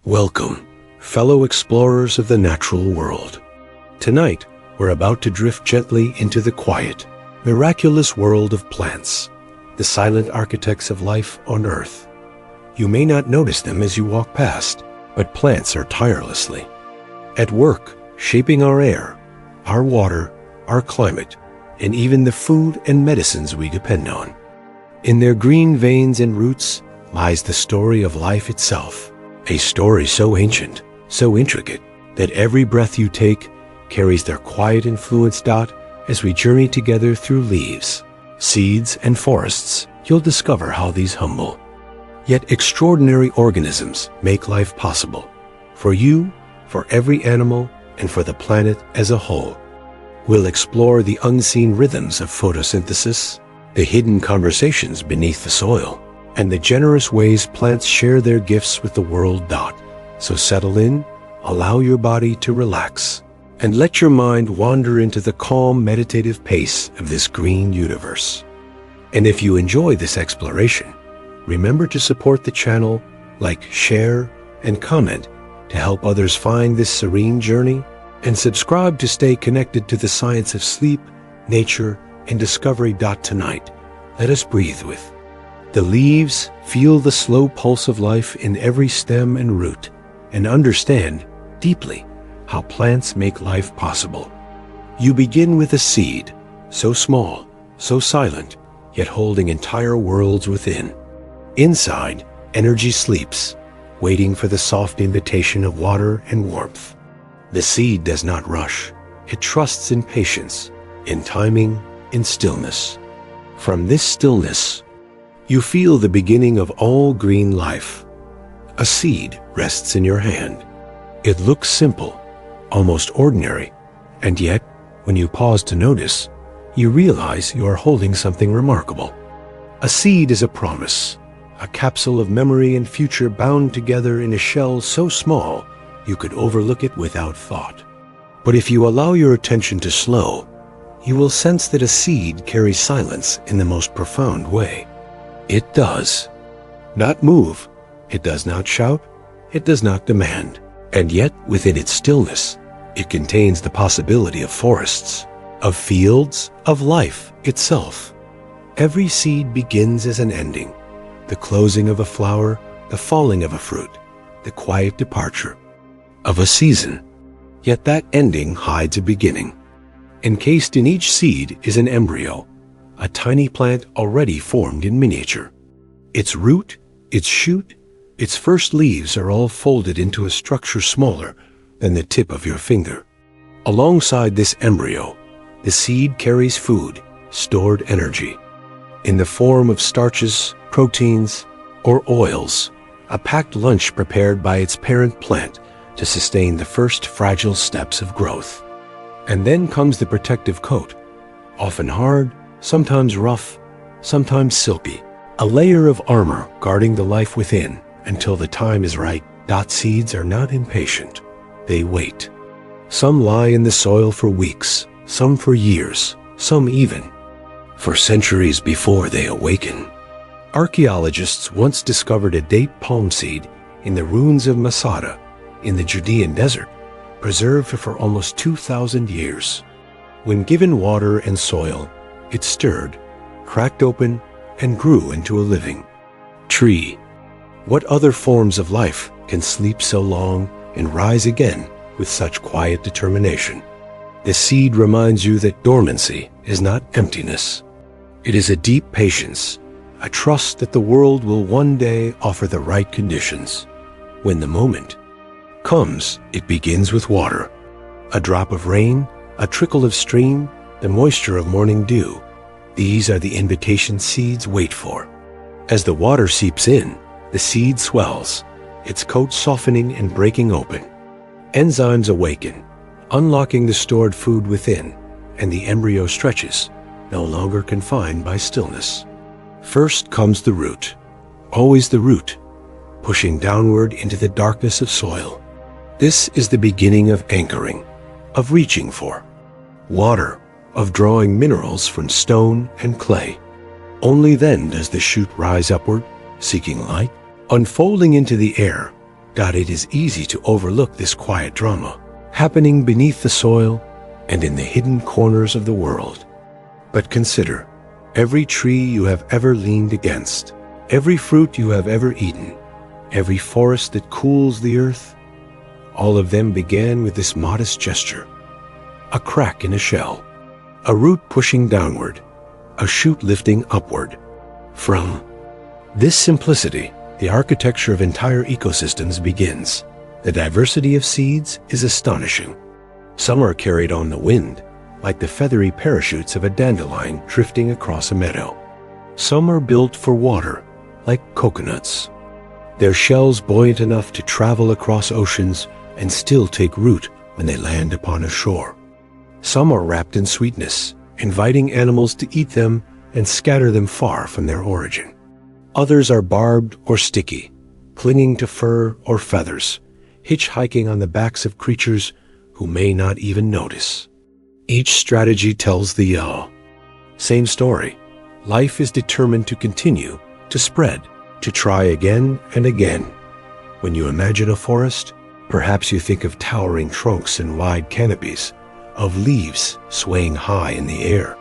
Welcome, fellow explorers of the natural world. Tonight, we're about to drift gently into the quiet, miraculous world of plants, the silent architects of life on Earth. You may not notice them as you walk past, but plants are tirelessly at work, shaping our air, our water, our climate, and even the food and medicines we depend on. In their green veins and roots lies the story of life itself, a story so ancient, so intricate, that every breath you take carries their quiet influence. As we journey together through leaves, seeds, and forests, you'll discover how these humble, yet extraordinary organisms make life possible, for you, for every animal, and for the planet as a whole. We'll explore the unseen rhythms of photosynthesis, the hidden conversations beneath the soil, and the generous ways plants share their gifts with the world. So settle in, allow your body to relax, and let your mind wander into the calm, meditative pace of this green universe. And if you enjoy this exploration, remember to support the channel, like, share, and comment to help others find this serene journey, and subscribe to stay connected to the science of sleep, nature, and discovery. Tonight, let us breathe with the leaves, feel the slow pulse of life in every stem and root, and understand deeply how plants make life possible. You begin with a seed, so small, so silent, yet holding entire worlds within. Inside, energy sleeps, waiting for the soft invitation of water and warmth. The seed does not rush. It trusts in patience, in timing, in stillness. From this stillness, you feel the beginning of all green life. A seed rests in your hand. It looks simple, almost ordinary, and yet, when you pause to notice, you realize you are holding something remarkable. A seed is a promise, a capsule of memory and future bound together in a shell so small you could overlook it without thought. But if you allow your attention to slow, you will sense that a seed carries silence in the most profound way. It does not move, it does not shout, it does not demand, and yet within its stillness, it contains the possibility of forests, of fields, of life itself. Every seed begins as an ending, the closing of a flower, the falling of a fruit, the quiet departure of a season. Yet that ending hides a beginning. Encased in each seed is an embryo, a tiny plant already formed in miniature. Its root, its shoot, its first leaves are all folded into a structure smaller than the tip of your finger. Alongside this embryo, the seed carries food, stored energy, in the form of starches, proteins, or oils, a packed lunch prepared by its parent plant to sustain the first fragile steps of growth. And then comes the protective coat, often hard, sometimes rough, sometimes silky, a layer of armor guarding the life within until the time is right. Seeds are not impatient. They wait. Some lie in the soil for weeks, some for years, some even for centuries before they awaken. Archaeologists once discovered a date palm seed in the ruins of Masada in the Judean desert, preserved for almost 2,000 years. When given water and soil, it stirred, cracked open, and grew into a living tree. What other forms of life can sleep so long and rise again with such quiet determination? The seed reminds you that dormancy is not emptiness. It is a deep patience, a trust that the world will one day offer the right conditions. When the moment comes, it begins with water. A drop of rain, a trickle of stream, the moisture of morning dew. These are the invitation seeds wait for. As the water seeps in, the seed swells, its coat softening and breaking open. Enzymes awaken, unlocking the stored food within, and the embryo stretches, no longer confined by stillness. First comes the root, always the root, pushing downward into the darkness of soil. This is the beginning of anchoring, of reaching for water, of drawing minerals from stone and clay. Only then does the shoot rise upward, seeking light, unfolding into the air. It is easy to overlook this quiet drama, happening beneath the soil and in the hidden corners of the world. But consider, every tree you have ever leaned against, every fruit you have ever eaten, every forest that cools the earth, all of them began with this modest gesture. A crack in a shell, a root pushing downward, a shoot lifting upward. From this simplicity, the architecture of entire ecosystems begins. The diversity of seeds is astonishing. Some are carried on the wind, like the feathery parachutes of a dandelion drifting across a meadow. Some are built for water, like coconuts, their shells buoyant enough to travel across oceans and still take root when they land upon a shore. Some are wrapped in sweetness, inviting animals to eat them and scatter them far from their origin. Others are barbed or sticky, clinging to fur or feathers, hitchhiking on the backs of creatures who may not even notice. Each strategy tells the same story. Life is determined to continue, to spread, to try again and again. When you imagine a forest, perhaps you think of towering trunks and wide canopies, of leaves swaying high in the air.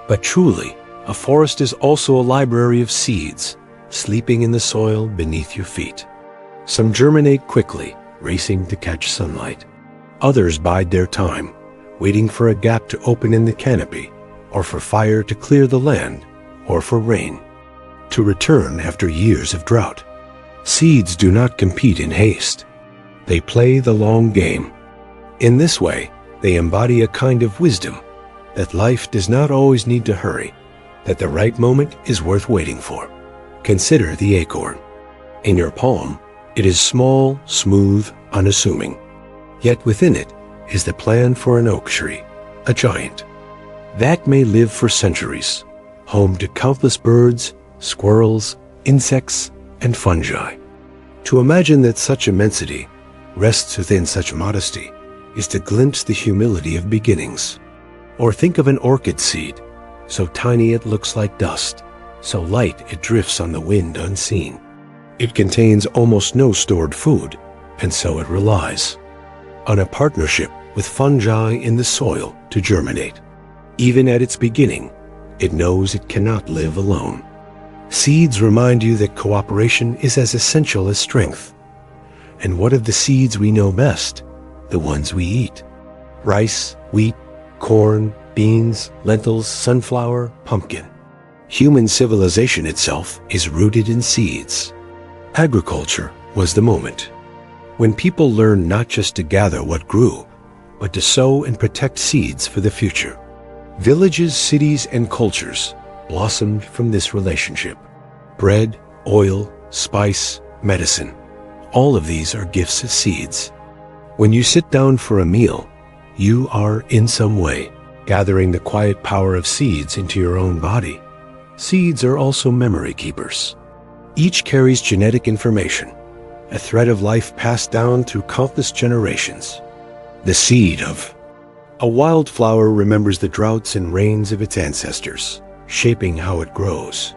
But truly, a forest is also a library of seeds, sleeping in the soil beneath your feet. Some germinate quickly, racing to catch sunlight. Others bide their time, waiting for a gap to open in the canopy, or for fire to clear the land, or for rain to return after years of drought. Seeds do not compete in haste. They play the long game. In this way, they embody a kind of wisdom, that life does not always need to hurry, that the right moment is worth waiting for. Consider the acorn. In your palm, it is small, smooth, unassuming. Yet within it is the plan for an oak tree, a giant. That may live for centuries, home to countless birds, squirrels, insects, and fungi. To imagine that such immensity rests within such modesty is to glimpse the humility of beginnings. Or think of an orchid seed, so tiny it looks like dust, so light it drifts on the wind unseen. It contains almost no stored food, and so it relies on a partnership with fungi in the soil to germinate. Even at its beginning, it knows it cannot live alone. Seeds remind you that cooperation is as essential as strength. And what of the seeds we know best? The ones we eat. Rice, wheat, corn, beans, lentils, sunflower, pumpkin. Human civilization itself is rooted in seeds. Agriculture was the moment when people learned not just to gather what grew, but to sow and protect seeds for the future. Villages, cities, and cultures blossomed from this relationship. Bread, oil, spice, medicine, all of these are gifts as seeds. When you sit down for a meal, you are in some way gathering the quiet power of seeds into your own body. Seeds are also memory keepers. Each carries genetic information, a thread of life passed down through countless generations. The seed of a wildflower remembers the droughts and rains of its ancestors, shaping how it grows.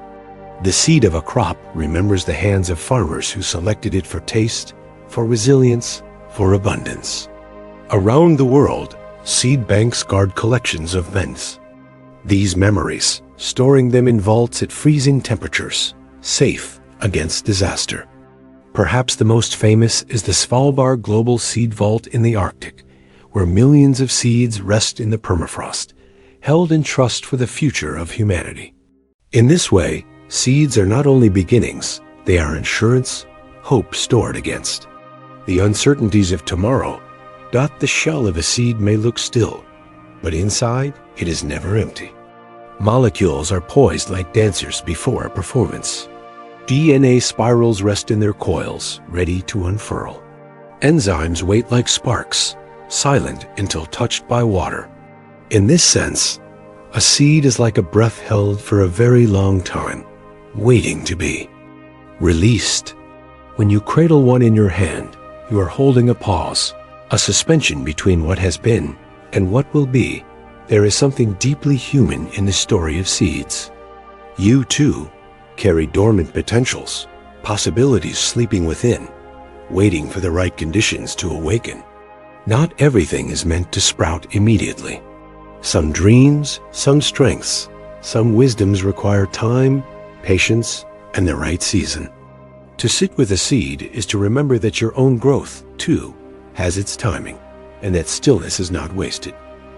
The seed of a crop remembers the hands of farmers who selected it for taste, for resilience, for abundance. Around the world, seed banks guard collections of vents. These memories, storing them in vaults at freezing temperatures, safe against disaster. Perhaps the most famous is the Svalbard Global Seed Vault in the Arctic, where millions of seeds rest in the permafrost, held in trust for the future of humanity. In this way, seeds are not only beginnings, they are insurance, hope stored against the uncertainties of tomorrow. The shell of a seed may look still, but inside it is never empty. Molecules are poised like dancers before a performance. DNA spirals rest in their coils, ready to unfurl. Enzymes wait like sparks, silent until touched by water. In this sense, a seed is like a breath held for a very long time, waiting to be released. When you cradle one in your hand, you are holding a pause, a suspension between what has been and what will be. There is something deeply human in the story of seeds. You, too, carry dormant potentials, possibilities sleeping within, waiting for the right conditions to awaken. Not everything is meant to sprout immediately. Some dreams, some strengths, some wisdoms require time, patience, and the right season. To sit with a seed is to remember that your own growth, too, has its timing, and that stillness is not wasted.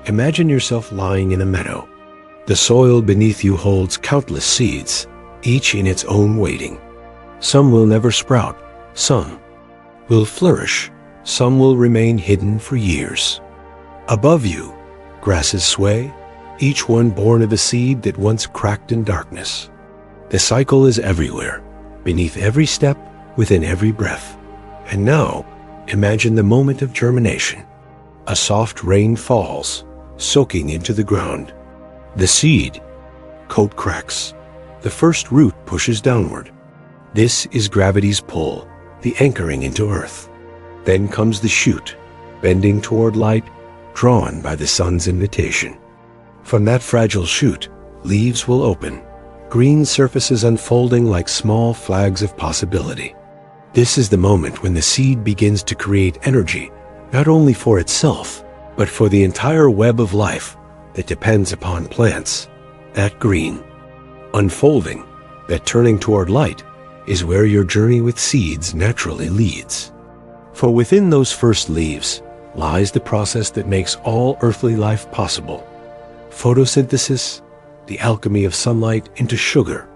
Imagine yourself lying in a meadow. The soil beneath you holds countless seeds, each in its own waiting. Some will never sprout, some will flourish, some will remain hidden for years. Above you, grasses sway, each one born of a seed that once cracked in darkness. The cycle is everywhere, beneath every step, within every breath. And now, imagine the moment of germination. A soft rain falls, soaking into the ground. The seed coat cracks. The first root pushes downward. This is gravity's pull, the anchoring into earth. Then comes the shoot, bending toward light, drawn by the sun's invitation. From that fragile shoot, leaves will open, green surfaces unfolding like small flags of possibility. This is the moment when the seed begins to create energy, not only for itself, but for the entire web of life that depends upon plants. That green unfolding, that turning toward light, is where your journey with seeds naturally leads. For within those first leaves lies the process that makes all earthly life possible. Photosynthesis, the alchemy of sunlight into sugar,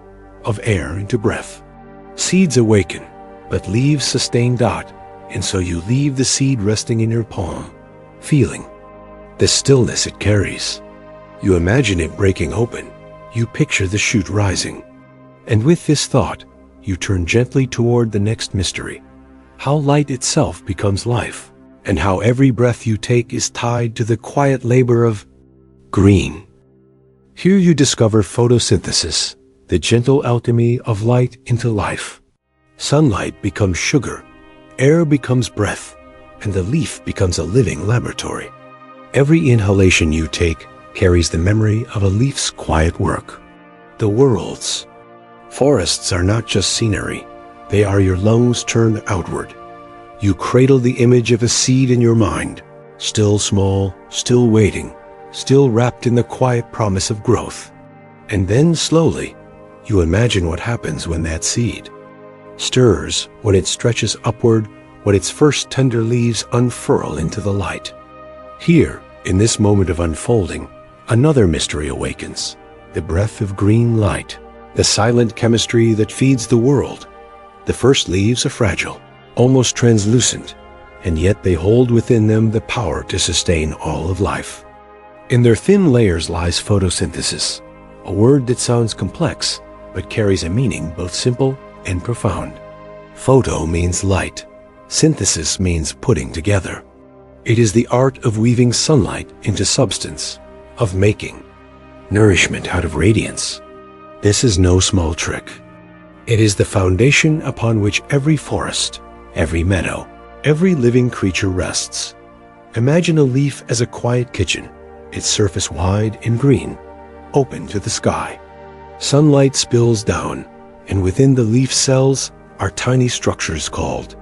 of air into breath. Seeds awaken, but leaves sustain dot, and so you leave the seed resting in your palm, feeling the stillness it carries. You imagine it breaking open. You picture the shoot rising. And with this thought, you turn gently toward the next mystery, how light itself becomes life, and how every breath you take is tied to the quiet labor of green. Here you discover photosynthesis, the gentle alchemy of light into life. Sunlight becomes sugar, air becomes breath, and the leaf becomes a living laboratory. Every inhalation you take carries the memory of a leaf's quiet work. The worlds. Forests are not just scenery, they are your lungs turned outward. You cradle the image of a seed in your mind, still small, still waiting, still wrapped in the quiet promise of growth. And then slowly, you imagine what happens when that seed stirs, when it stretches upward, when its first tender leaves unfurl into the light. Here, in this moment of unfolding, another mystery awakens, the breath of green light, the silent chemistry that feeds the world. The first leaves are fragile, almost translucent, and yet they hold within them the power to sustain all of life. In their thin layers lies photosynthesis, a word that sounds complex, but carries a meaning both simple and profound. Photo means light. Synthesis means putting together. It is the art of weaving sunlight into substance, of making nourishment out of radiance. This is no small trick. It is the foundation upon which every forest, every meadow, every living creature rests. Imagine a leaf as a quiet kitchen, its surface wide and green, open to the sky. Sunlight spills down, and within the leaf cells are tiny structures called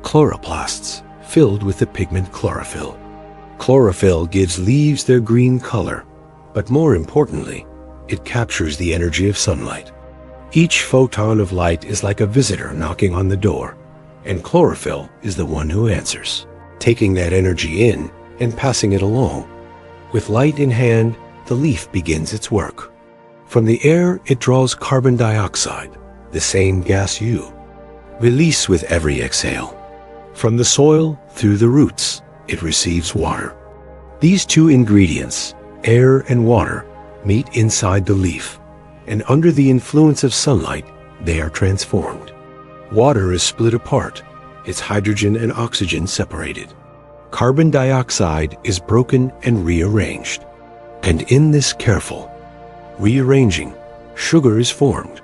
chloroplasts, filled with the pigment chlorophyll. Chlorophyll gives leaves their green color, but more importantly, it captures the energy of sunlight. Each photon of light is like a visitor knocking on the door, and chlorophyll is the one who answers, taking that energy in and passing it along. With light in hand, the leaf begins its work. From the air, it draws carbon dioxide, the same gas you release with every exhale. From the soil, through the roots, it receives water. These two ingredients, air and water, meet inside the leaf, and under the influence of sunlight, they are transformed. Water is split apart, its hydrogen and oxygen separated. Carbon dioxide is broken and rearranged. And in this careful rearranging, sugar is formed,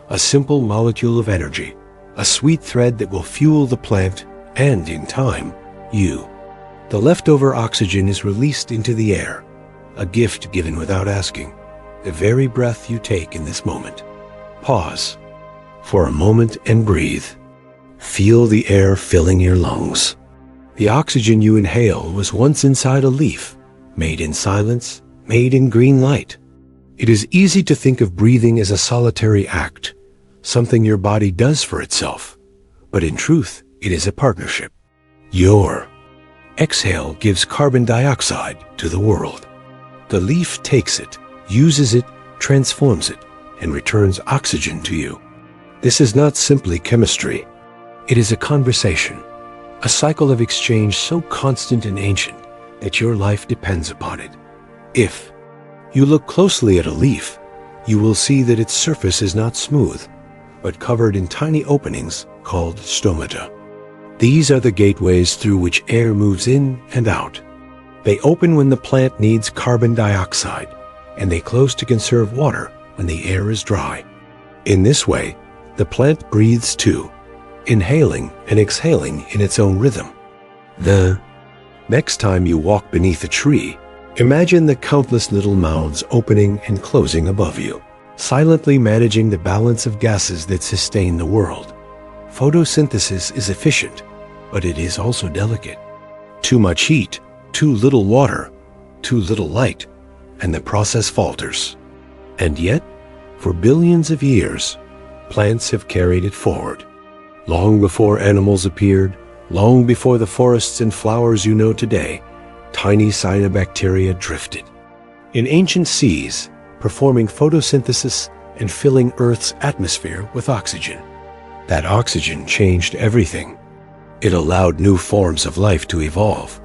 a simple molecule of energy, a sweet thread that will fuel the plant and, in time, you. The leftover oxygen is released into the air, a gift given without asking, the very breath you take in this moment. Pause for a moment and breathe. Feel the air filling your lungs. The oxygen you inhale was once inside a leaf, made in silence, made in green light. It is easy to think of breathing as a solitary act, something your body does for itself. But in truth, it is a partnership. Your exhale gives carbon dioxide to the world. The leaf takes it, uses it, transforms it, and returns oxygen to you. This is not simply chemistry. It is a conversation, a cycle of exchange so constant and ancient that your life depends upon it. If you look closely at a leaf, you will see that its surface is not smooth, but covered in tiny openings called stomata. These are the gateways through which air moves in and out. They open when the plant needs carbon dioxide, and they close to conserve water when the air is dry. In this way, the plant breathes too, inhaling and exhaling in its own rhythm. The next time you walk beneath a tree, imagine the countless little mouths opening and closing above you, silently managing the balance of gases that sustain the world. Photosynthesis is efficient, but it is also delicate. Too much heat, too little water, too little light, and the process falters. And yet, for billions of years, plants have carried it forward. Long before animals appeared, long before the forests and flowers you know today, tiny cyanobacteria drifted in ancient seas, performing photosynthesis and filling Earth's atmosphere with oxygen. That oxygen changed everything. It allowed new forms of life to evolve,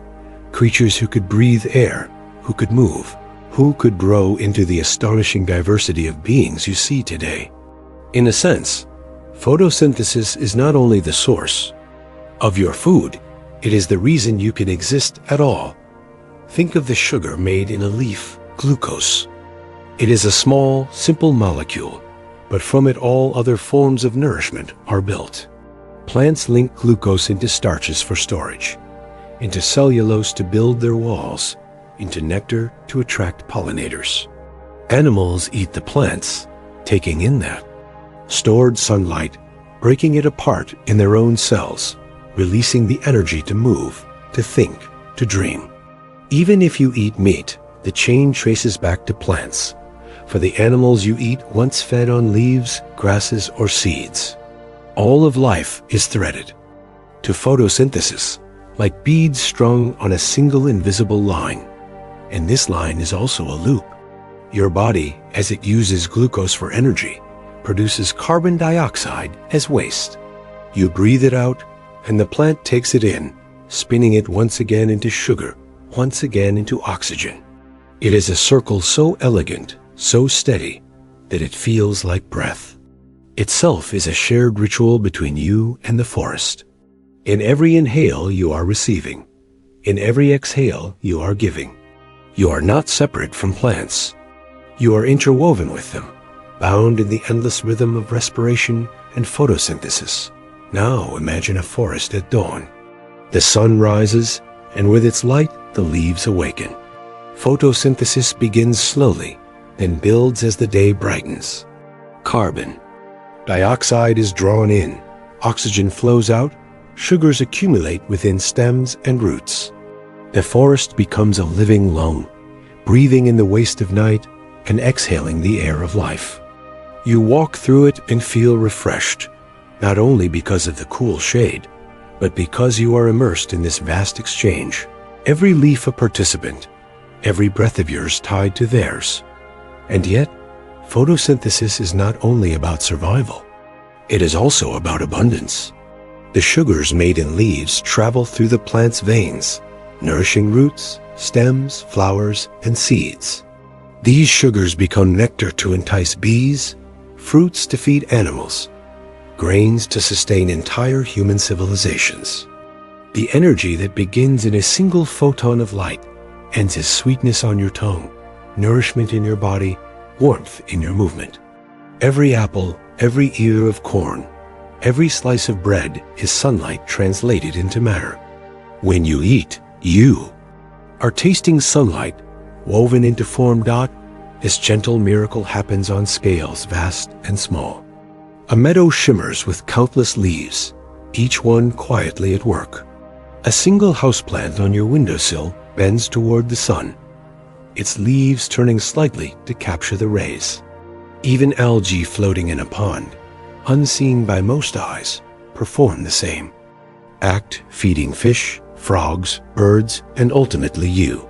creatures who could breathe air, who could move, who could grow into the astonishing diversity of beings you see today. In a sense, photosynthesis is not only the source of your food, it is the reason you can exist at all. Think of the sugar made in a leaf, glucose. It is a small, simple molecule, but from it all other forms of nourishment are built. Plants link glucose into starches for storage, into cellulose to build their walls, into nectar to attract pollinators. Animals eat the plants, taking in that stored sunlight, breaking it apart in their own cells, releasing the energy to move, to think, to dream. Even if you eat meat, the chain traces back to plants, for the animals you eat once fed on leaves, grasses, or seeds. All of life is threaded to photosynthesis, like beads strung on a single invisible line. And this line is also a loop. Your body, as it uses glucose for energy, produces carbon dioxide as waste. You breathe it out, and the plant takes it in, spinning it once again into sugar, once again into oxygen. It is a circle so elegant, so steady, that it feels like breath. Itself is a shared ritual between you and the forest. In every inhale you are receiving. In every exhale you are giving. You are not separate from plants. You are interwoven with them, bound in the endless rhythm of respiration and photosynthesis. Now imagine a forest at dawn. The sun rises, and with its light the leaves awaken. Photosynthesis begins slowly, then builds as the day brightens. Carbon dioxide is drawn in, oxygen flows out, sugars accumulate within stems and roots. The forest becomes a living lung, breathing in the waste of night and exhaling the air of life. You walk through it and feel refreshed, not only because of the cool shade, but because you are immersed in this vast exchange. Every leaf a participant, every breath of yours tied to theirs. And yet, photosynthesis is not only about survival. It is also about abundance. The sugars made in leaves travel through the plant's veins, nourishing roots, stems, flowers, and seeds. These sugars become nectar to entice bees, fruits to feed animals, grains to sustain entire human civilizations. The energy that begins in a single photon of light ends as sweetness on your tongue, nourishment in your body, warmth in your movement. Every apple, every ear of corn, every slice of bread is sunlight translated into matter. When you eat, you are tasting sunlight woven into form. This gentle miracle happens on scales vast and small. A meadow shimmers with countless leaves, each one quietly at work. A single houseplant on your windowsill bends toward the sun, its leaves turning slightly to capture the rays. Even algae floating in a pond, unseen by most eyes, perform the same act, feeding fish, frogs, birds, and ultimately you.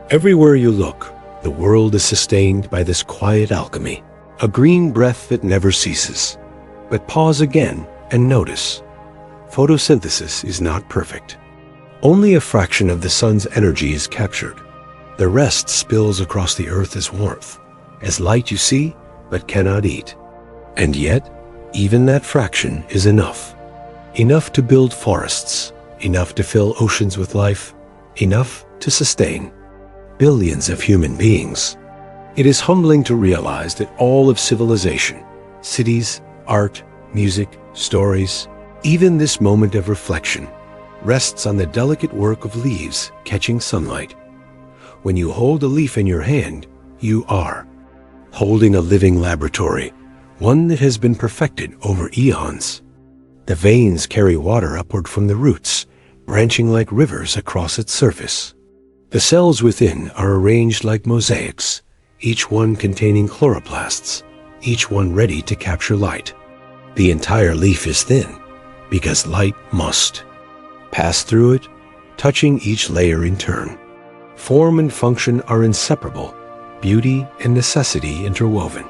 Everywhere you look, the world is sustained by this quiet alchemy, a green breath that never ceases. But pause again and notice. Photosynthesis is not perfect. Only a fraction of the sun's energy is captured. The rest spills across the earth as warmth, as light you see but cannot eat. And yet, even that fraction is enough. Enough to build forests, enough to fill oceans with life, enough to sustain billions of human beings. It is humbling to realize that all of civilization, cities, art, music, stories, even this moment of reflection, rests on the delicate work of leaves catching sunlight. When you hold a leaf in your hand, you are holding a living laboratory, one that has been perfected over eons. The veins carry water upward from the roots, branching like rivers across its surface. The cells within are arranged like mosaics, each one containing chloroplasts, each one ready to capture light. The entire leaf is thin, because light must pass through it, touching each layer in turn. Form and function are inseparable, beauty and necessity interwoven.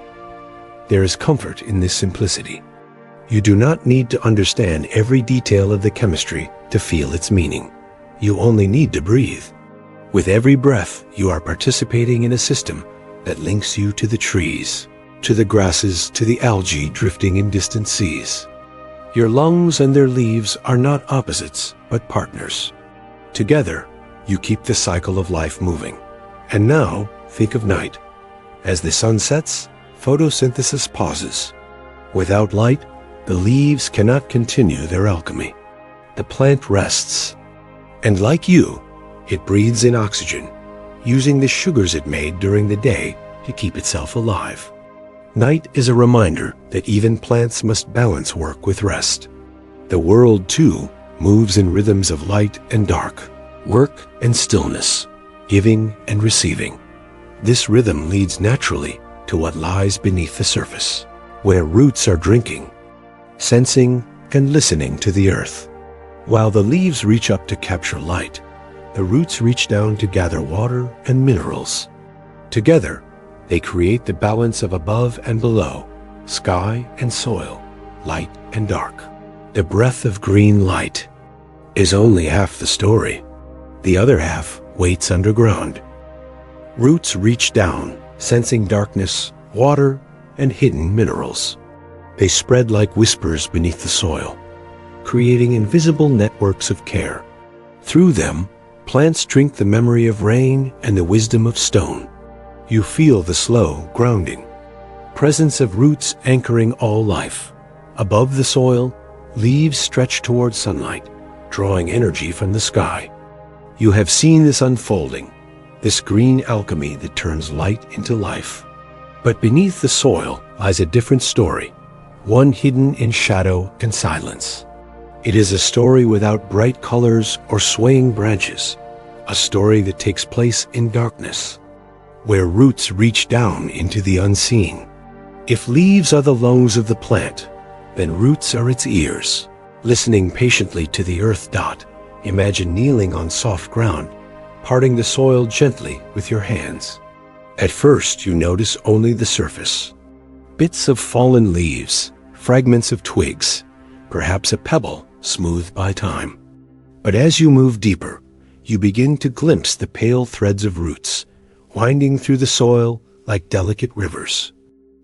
There is comfort in this simplicity. You do not need to understand every detail of the chemistry to feel its meaning. You only need to breathe. With every breath, you are participating in a system that links you to the trees, to the grasses, to the algae drifting in distant seas. Your lungs and their leaves are not opposites, but partners. Together, you keep the cycle of life moving. And now, think of night. As the sun sets, photosynthesis pauses. Without light, the leaves cannot continue their alchemy. The plant rests. And like you, it breathes in oxygen, using the sugars it made during the day to keep itself alive. Night is a reminder that even plants must balance work with rest. The world, too, moves in rhythms of light and dark, work and stillness, giving and receiving. This rhythm leads naturally to what lies beneath the surface, where roots are drinking, sensing and listening to the earth. While the leaves reach up to capture light, the roots reach down to gather water and minerals. Together, they create the balance of above and below, sky and soil, light and dark. The breath of green light is only half the story. The other half waits underground. Roots reach down, sensing darkness, water, and hidden minerals. They spread like whispers beneath the soil, creating invisible networks of care. Through them, plants drink the memory of rain and the wisdom of stone. You feel the slow grounding, presence of roots anchoring all life. Above the soil, leaves stretch toward sunlight, drawing energy from the sky. You have seen this unfolding, this green alchemy that turns light into life. But beneath the soil lies a different story, one hidden in shadow and silence. It is a story without bright colors or swaying branches, a story that takes place in darkness, where roots reach down into the unseen. If leaves are the lungs of the plant, then roots are its ears. Listening patiently to the earth dot, imagine kneeling on soft ground, parting the soil gently with your hands. At first, you notice only the surface. Bits of fallen leaves, fragments of twigs, perhaps a pebble smoothed by time. But as you move deeper, you begin to glimpse the pale threads of roots, winding through the soil like delicate rivers.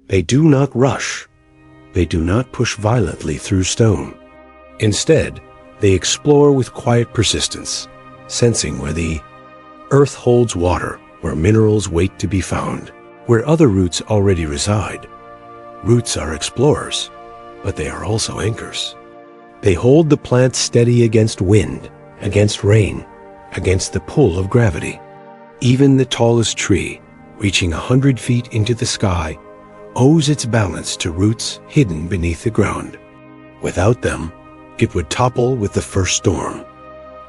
They do not rush. They do not push violently through stone. Instead, they explore with quiet persistence, sensing where the earth holds water, where minerals wait to be found, where other roots already reside. Roots are explorers, but they are also anchors. They hold the plant steady against wind, against rain, against the pull of gravity. Even the tallest tree, reaching 100 feet into the sky, owes its balance to roots hidden beneath the ground. Without them, it would topple with the first storm.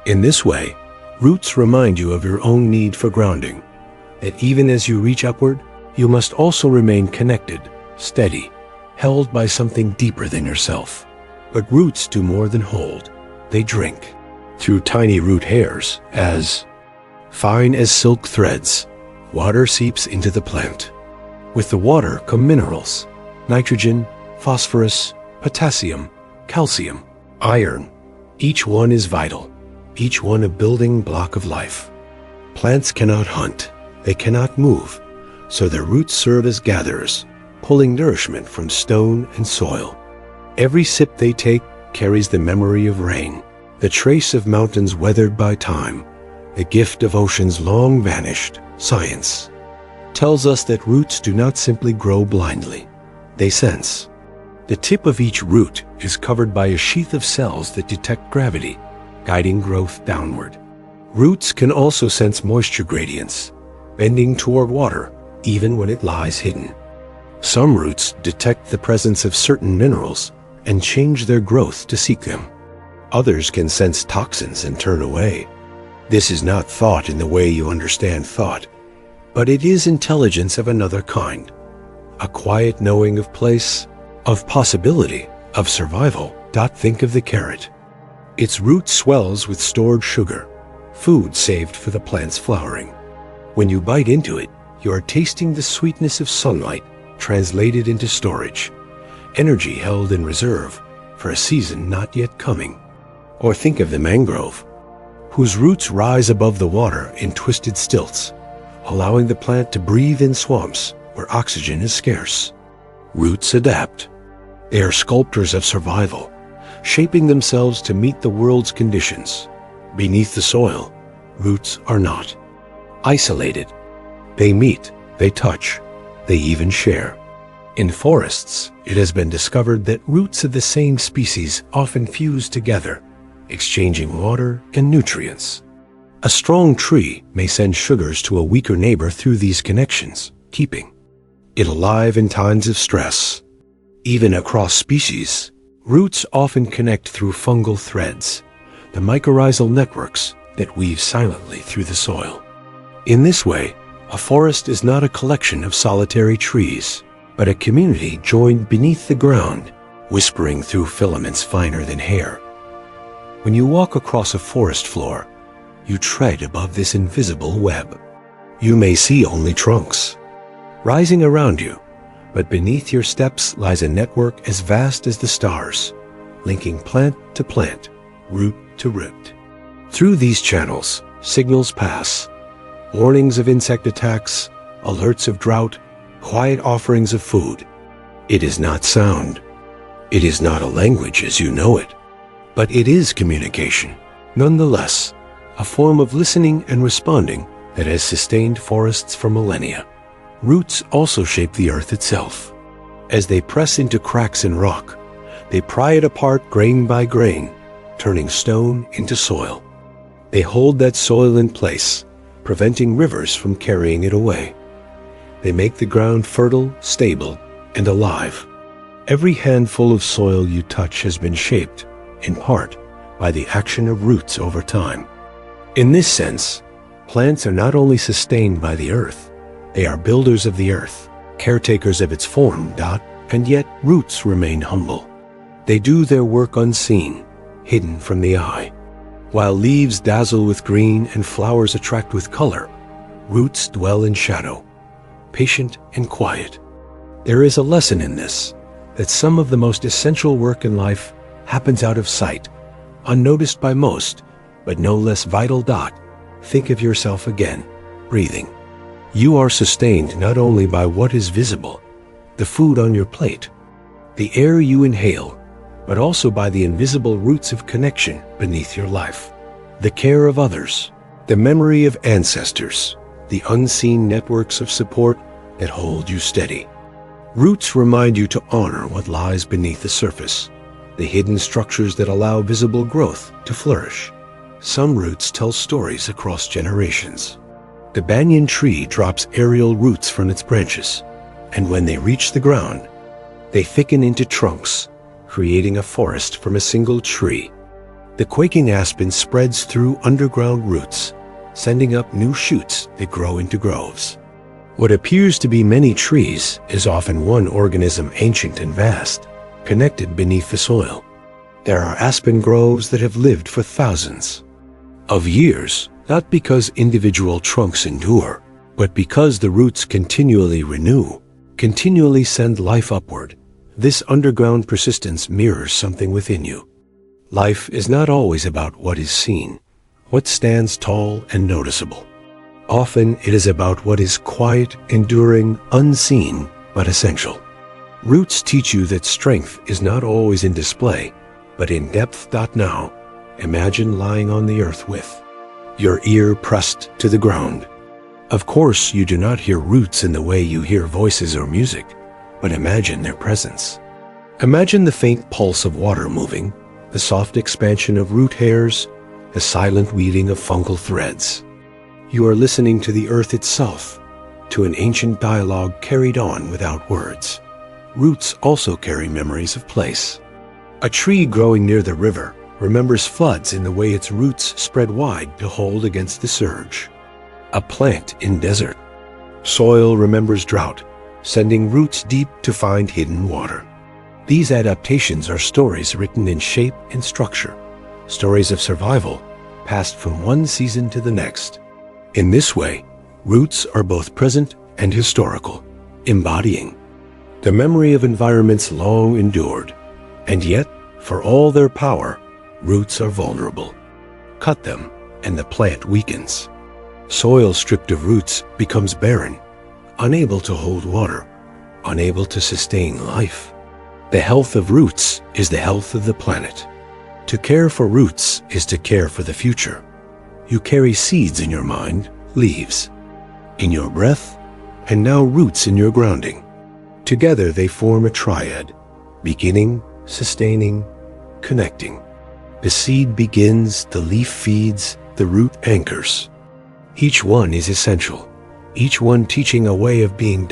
In this way, roots remind you of your own need for grounding, that even as you reach upward, you must also remain connected, steady, held by something deeper than yourself. But roots do more than hold. They drink, through tiny root hairs, as fine as silk threads, water seeps into the plant. With the water come minerals, nitrogen, phosphorus, potassium, calcium, iron. Each one is vital, each one a building block of life. Plants cannot hunt, they cannot move, so their roots serve as gatherers, pulling nourishment from stone and soil. Every sip they take carries the memory of rain, the trace of mountains weathered by time, the gift of oceans long vanished. Science tells us that roots do not simply grow blindly. They sense. The tip of each root is covered by a sheath of cells that detect gravity, guiding growth downward. Roots can also sense moisture gradients, bending toward water even when it lies hidden. Some roots detect the presence of certain minerals and change their growth to seek them. Others can sense toxins and turn away. This is not thought in the way you understand thought, but it is intelligence of another kind, a quiet knowing of place, of possibility, of survival. Think of the carrot. Its root swells with stored sugar, food saved for the plant's flowering. When you bite into it, you are tasting the sweetness of sunlight translated into storage, energy held in reserve for a season not yet coming. Or think of the mangrove, whose roots rise above the water in twisted stilts, allowing the plant to breathe in swamps where oxygen is scarce. Roots adapt. They are sculptors of survival, shaping themselves to meet the world's conditions. Beneath the soil, roots are not isolated. They meet, they touch, they even share. In forests, it has been discovered that roots of the same species often fuse together, exchanging water and nutrients. A strong tree may send sugars to a weaker neighbor through these connections, keeping it alive in times of stress. Even across species, roots often connect through fungal threads, the mycorrhizal networks that weave silently through the soil. In this way, a forest is not a collection of solitary trees, but a community joined beneath the ground, whispering through filaments finer than hair. When you walk across a forest floor, you tread above this invisible web. You may see only trunks rising around you, but beneath your steps lies a network as vast as the stars, linking plant to plant, root to root. Through these channels, signals pass, warnings of insect attacks, alerts of drought, quiet offerings of food. It is not sound. It is not a language as you know it, but it is communication. Nonetheless, a form of listening and responding that has sustained forests for millennia. Roots also shape the earth itself. As they press into cracks in rock, they pry it apart grain by grain, turning stone into soil. They hold that soil in place, preventing rivers from carrying it away. They make the ground fertile, stable, and alive. Every handful of soil you touch has been shaped, in part, by the action of roots over time. In this sense, plants are not only sustained by the earth, they are builders of the earth, caretakers of its form. And yet roots remain humble. They do their work unseen, hidden from the eye. While leaves dazzle with green and flowers attract with color, roots dwell in shadow, patient and quiet. There is a lesson in this, that some of the most essential work in life happens out of sight, unnoticed by most, but no less vital. Think of yourself again, breathing. You are sustained not only by what is visible, the food on your plate, the air you inhale, but also by the invisible roots of connection beneath your life. The care of others, the memory of ancestors, the unseen networks of support that hold you steady. Roots remind you to honor what lies beneath the surface, the hidden structures that allow visible growth to flourish. Some roots tell stories across generations. The banyan tree drops aerial roots from its branches, and when they reach the ground, they thicken into trunks, creating a forest from a single tree. The quaking aspen spreads through underground roots, sending up new shoots that grow into groves. What appears to be many trees is often one organism, ancient and vast, connected beneath the soil. There are aspen groves that have lived for thousands of years, not because individual trunks endure, but because the roots continually renew, continually send life upward. This underground persistence mirrors something within you. Life is not always about what is seen, what stands tall and noticeable. Often it is about what is quiet, enduring, unseen, but essential. Roots teach you that strength is not always in display, but in depth. Now, imagine lying on the earth with your ear pressed to the ground. Of course, you do not hear roots in the way you hear voices or music, but imagine their presence. Imagine the faint pulse of water moving, the soft expansion of root hairs, the silent weaving of fungal threads. You are listening to the earth itself, to an ancient dialogue carried on without words. Roots also carry memories of place. A tree growing near the river remembers floods in the way its roots spread wide to hold against the surge. A plant in desert soil remembers drought, sending roots deep to find hidden water. These adaptations are stories written in shape and structure, stories of survival passed from one season to the next. In this way, roots are both present and historical, embodying the memory of environments long endured. And yet, for all their power, roots are vulnerable. Cut them, and the plant weakens. Soil stripped of roots becomes barren, unable to hold water, unable to sustain life. The health of roots is the health of the planet. To care for roots is to care for the future. You carry seeds in your mind, leaves in your breath, and now roots in your grounding. Together they form a triad, beginning, sustaining, connecting. The seed begins, the leaf feeds, the root anchors. Each one is essential, each one teaching a way of being.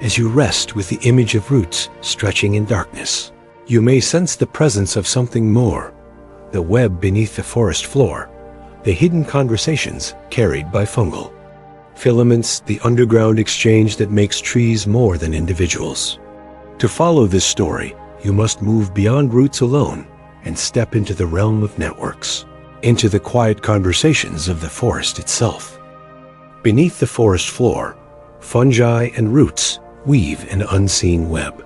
As you rest with the image of roots stretching in darkness, you may sense the presence of something more, the web beneath the forest floor, the hidden conversations carried by fungal filaments, the underground exchange that makes trees more than individuals. To follow this story, you must move beyond roots alone and step into the realm of networks, into the quiet conversations of the forest itself. Beneath the forest floor, fungi and roots weave an unseen web.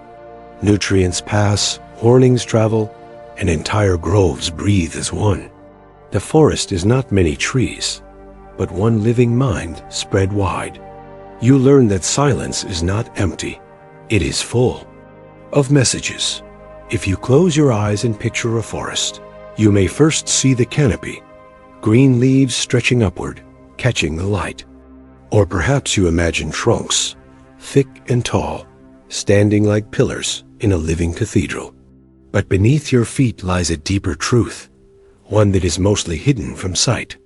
Nutrients pass, warnings travel, and entire groves breathe as one. The forest is not many trees, but one living mind spread wide. You learn that silence is not empty, it is full of messages. If you close your eyes and picture a forest, you may first see the canopy, green leaves stretching upward, catching the light. Or perhaps you imagine trunks, thick and tall, standing like pillars in a living cathedral. But beneath your feet lies a deeper truth, one that is mostly hidden from sight.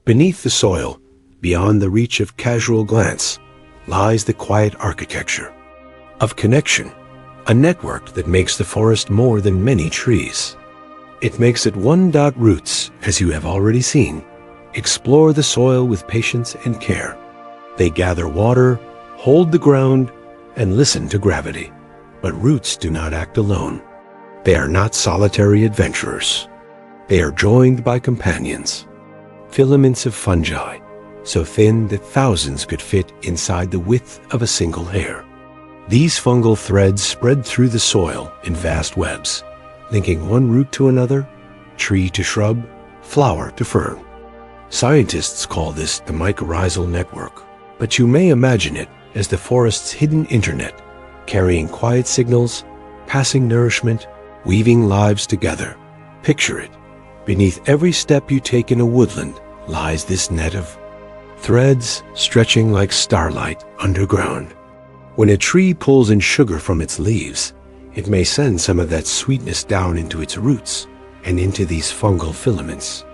Beneath the soil, beyond the reach of casual glance, lies the quiet architecture of connection, a network that makes the forest more than many trees. It makes it one. Roots, as you have already seen, explore the soil with patience and care. They gather water, hold the ground, and listen to gravity. But roots do not act alone. They are not solitary adventurers. They are joined by companions, filaments of fungi, so thin that thousands could fit inside the width of a single hair. These fungal threads spread through the soil in vast webs, linking one root to another, tree to shrub, flower to fern. Scientists call this the mycorrhizal network, but you may imagine it as the forest's hidden internet, carrying quiet signals, passing nourishment, weaving lives together. Picture it. Beneath every step you take in a woodland lies this net of threads stretching like starlight underground. When a tree pulls in sugar from its leaves, it may send some of that sweetness down into its roots and into these fungal filaments.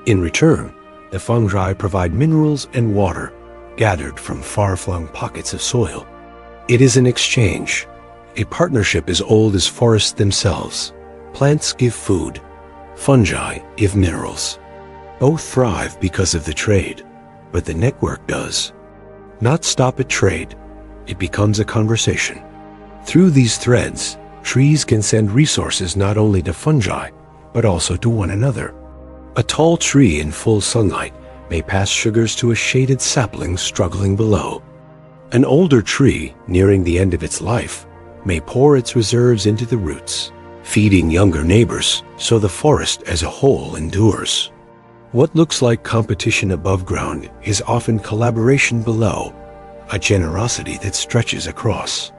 In return, the fungi provide minerals and water gathered from far-flung pockets of soil. It is an exchange. a partnership as old as forests themselves. Plants give food, fungi give minerals. Both thrive because of the trade, but the network does not stop at trade. It becomes a conversation. Through these threads, trees can send resources not only to fungi, but also to one another. A tall tree in full sunlight may pass sugars to a shaded sapling struggling below. An older tree, nearing the end of its life, may pour its reserves into the roots, feeding younger neighbors, so the forest as a whole endures. What looks like competition above ground is often collaboration below, a generosity that stretches across.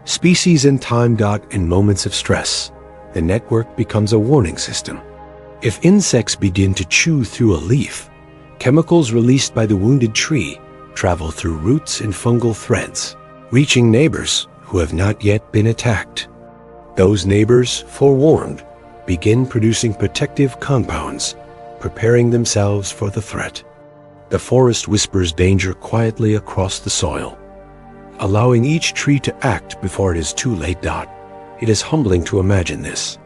Species and time got in moments of stress. The network becomes a warning system. If insects begin to chew through a leaf, chemicals released by the wounded tree travel through roots and fungal threads, reaching neighbors who have not yet been attacked. Those neighbors, forewarned, begin producing protective compounds, preparing themselves for the threat. The forest whispers danger quietly across the soil, allowing each tree to act before it is too late. It is humbling to imagine this.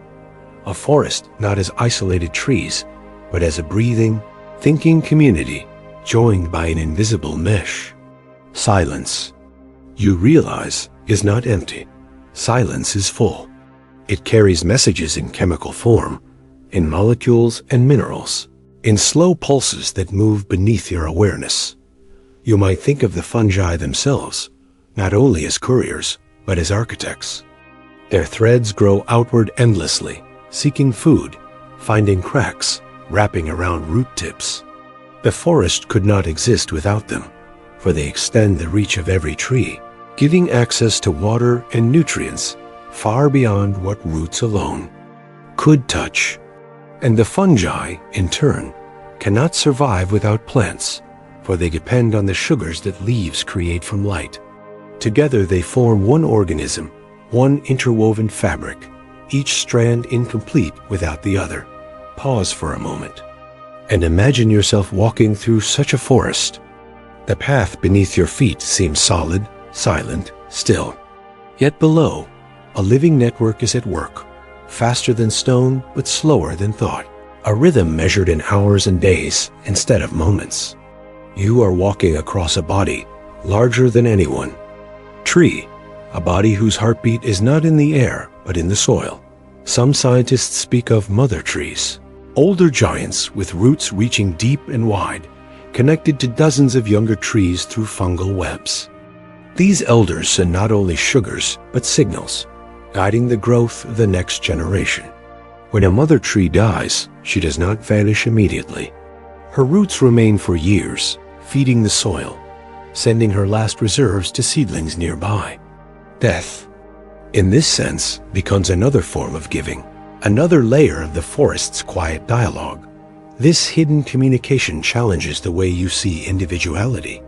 A forest not as isolated trees, but as a breathing, thinking community joined by an invisible mesh. Silence, you realize, is not empty. Silence is full. It carries messages in chemical form, in molecules and minerals, in slow pulses that move beneath your awareness. You might think of the fungi themselves, not only as couriers, but as architects. Their threads grow outward endlessly, seeking food, finding cracks, wrapping around root tips. The forest could not exist without them, for they extend the reach of every tree, giving access to water and nutrients far beyond what roots alone could touch. And the fungi, in turn, cannot survive without plants, for they depend on the sugars that leaves create from light. Together they form one organism, one interwoven fabric, each strand incomplete without the other. Pause for a moment, and imagine yourself walking through such a forest. The path beneath your feet seems solid, silent, still. Yet below, a living network is at work, faster than stone but slower than thought, a rhythm measured in hours and days instead of moments. You are walking across a body larger than anyone. Tree, a body whose heartbeat is not in the air but in the soil. Some scientists speak of mother trees, older giants with roots reaching deep and wide, connected to dozens of younger trees through fungal webs. These elders send not only sugars but signals, guiding the growth of the next generation. When a mother tree dies, she does not vanish immediately. Her roots remain for years, feeding the soil, sending her last reserves to seedlings nearby. Death, in this sense, becomes another form of giving, another layer of the forest's quiet dialogue. This hidden communication challenges the way you see individuality.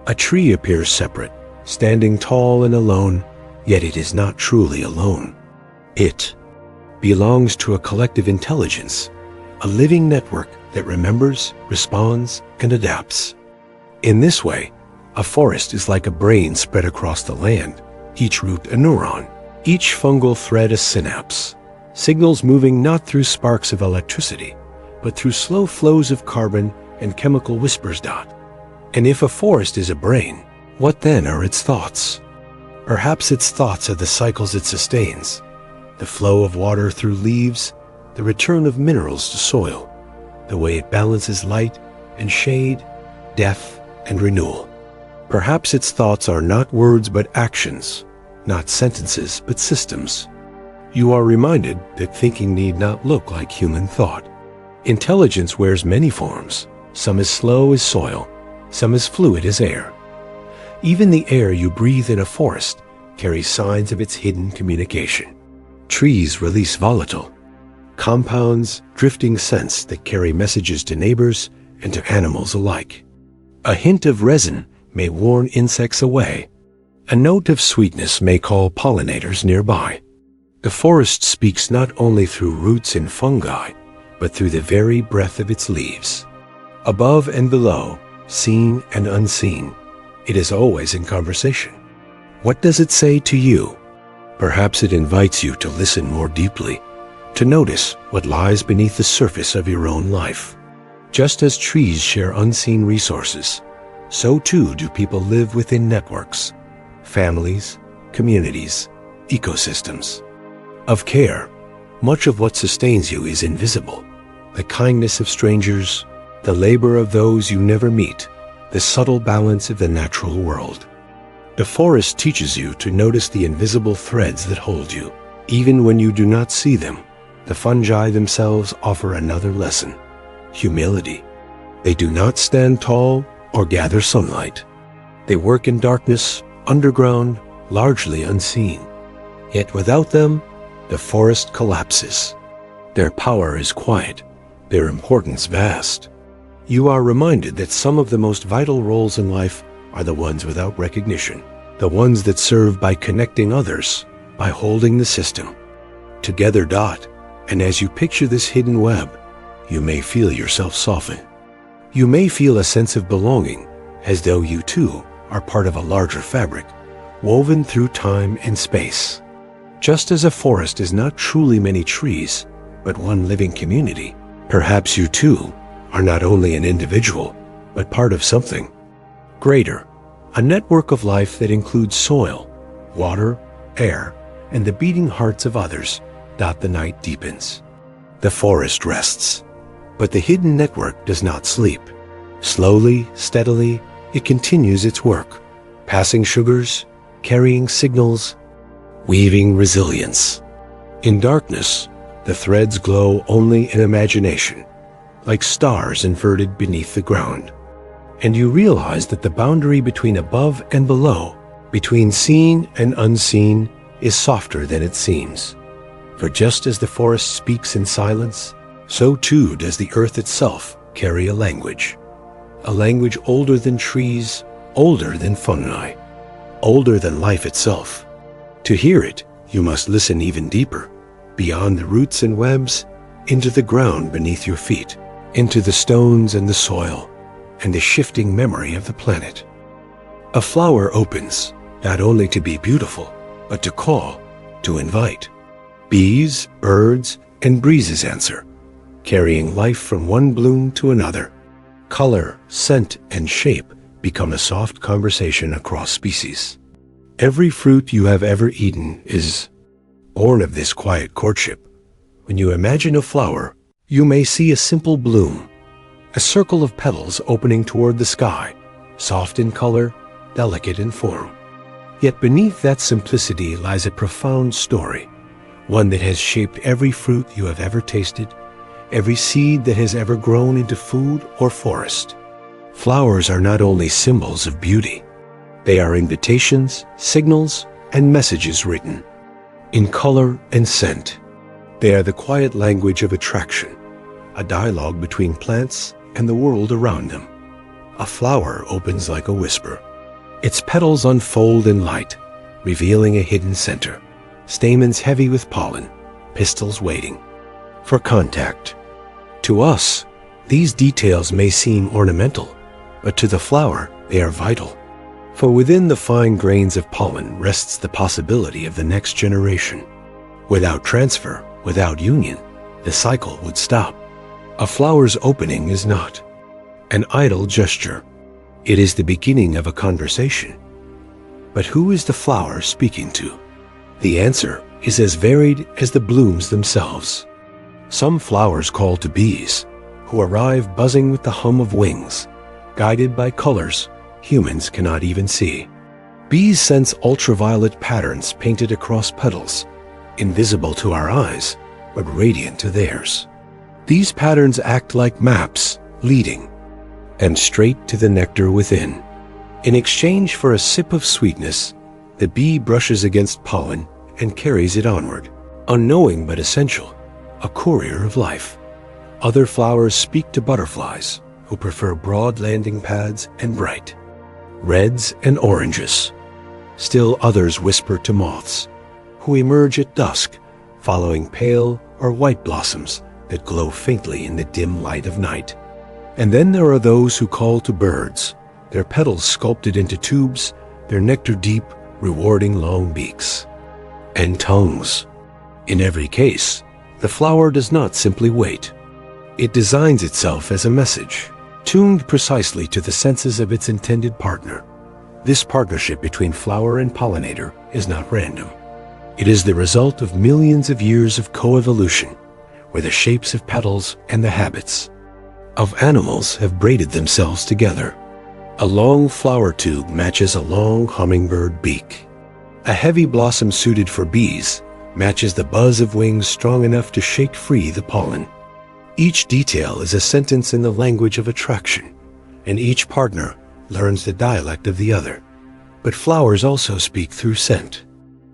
A tree appears separate, standing tall and alone, yet it is not truly alone. It belongs to a collective intelligence, a living network that remembers, responds, and adapts. In this way, a forest is like a brain spread across the land, each root a neuron, each fungal thread a synapse, signals moving not through sparks of electricity, but through slow flows of carbon and chemical whispers. And if a forest is a brain, what then are its thoughts? Perhaps its thoughts are the cycles it sustains, the flow of water through leaves, the return of minerals to soil, the way it balances light and shade, death and renewal. Perhaps its thoughts are not words but actions, not sentences but systems. You are reminded that thinking need not look like human thought. Intelligence wears many forms, some as slow as soil, some as fluid as air. Even the air you breathe in a forest carries signs of its hidden communication. Trees release volatile compounds, drifting scents that carry messages to neighbors and to animals alike. A hint of resin may warn insects away. A note of sweetness may call pollinators nearby. The forest speaks not only through roots and fungi, but through the very breath of its leaves. Above and below, seen and unseen, it is always in conversation. What does it say to you? Perhaps it invites you to listen more deeply, to notice what lies beneath the surface of your own life. Just as trees share unseen resources, so too do people live within networks, families, communities, ecosystems. Of care, much of what sustains you is invisible. The kindness of strangers, the labor of those you never meet, the subtle balance of the natural world. The forest teaches you to notice the invisible threads that hold you. Even when you do not see them, the fungi themselves offer another lesson: humility. They do not stand tall or gather sunlight. They work in darkness, underground, largely unseen. Yet without them, the forest collapses. Their power is quiet, their importance vast. You are reminded that some of the most vital roles in life are the ones without recognition, the ones that serve by connecting others, by holding the system together. And as you picture this hidden web, you may feel yourself soften. You may feel a sense of belonging, as though you too are part of a larger fabric, woven through time and space. Just as a forest is not truly many trees, but one living community, perhaps you too are not only an individual, but part of something greater, a network of life that includes soil, water, air, and the beating hearts of others. The night deepens. The forest rests, but the hidden network does not sleep. Slowly, steadily, it continues its work, passing sugars, carrying signals, weaving resilience. In darkness, the threads glow only in imagination, like stars inverted beneath the ground. And you realize that the boundary between above and below, between seen and unseen, is softer than it seems. For just as the forest speaks in silence, so too does the earth itself carry a language older than trees, older than fungi, older than life itself. To hear it, you must listen even deeper, beyond the roots and webs, into the ground beneath your feet, into the stones and the soil, and the shifting memory of the planet. A flower opens, not only to be beautiful, but to call, to invite. Bees, birds, and breezes answer, carrying life from one bloom to another. Color, scent, and shape become a soft conversation across species. Every fruit you have ever eaten is born of this quiet courtship. When you imagine a flower, you may see a simple bloom, a circle of petals opening toward the sky, soft in color, delicate in form. Yet beneath that simplicity lies a profound story, one that has shaped every fruit you have ever tasted, every seed that has ever grown into food or forest. Flowers are not only symbols of beauty, they are invitations, signals, and messages written in color and scent. They are the quiet language of attraction, a dialogue between plants and the world around them. A flower opens like a whisper. Its petals unfold in light, revealing a hidden center, stamens heavy with pollen, pistils waiting for contact. To us, these details may seem ornamental, but to the flower, they are vital. For within the fine grains of pollen rests the possibility of the next generation. Without transfer, without union, the cycle would stop. A flower's opening is not an idle gesture. It is the beginning of a conversation. But who is the flower speaking to? The answer is as varied as the blooms themselves. Some flowers call to bees, who arrive buzzing with the hum of wings, guided by colors humans cannot even see. Bees sense ultraviolet patterns painted across petals, invisible to our eyes, but radiant to theirs. These patterns act like maps, leading, and straight to the nectar within. In exchange for a sip of sweetness, the bee brushes against pollen and carries it onward, unknowing but essential, a courier of life. Other flowers speak to butterflies, who prefer broad landing pads and bright reds and oranges. Still others whisper to moths, who emerge at dusk, following pale or white blossoms that glow faintly in the dim light of night. And then there are those who call to birds, their petals sculpted into tubes, their nectar deep, rewarding long beaks. and tongues. In every case, the flower does not simply wait. It designs itself as a message, tuned precisely to the senses of its intended partner. This partnership between flower and pollinator is not random. It is the result of millions of years of coevolution, where the shapes of petals and the habits of animals have braided themselves together. A long flower tube matches a long hummingbird beak. A heavy blossom suited for bees matches the buzz of wings strong enough to shake free the pollen. Each detail is a sentence in the language of attraction, and each partner learns the dialect of the other. But flowers also speak through scent.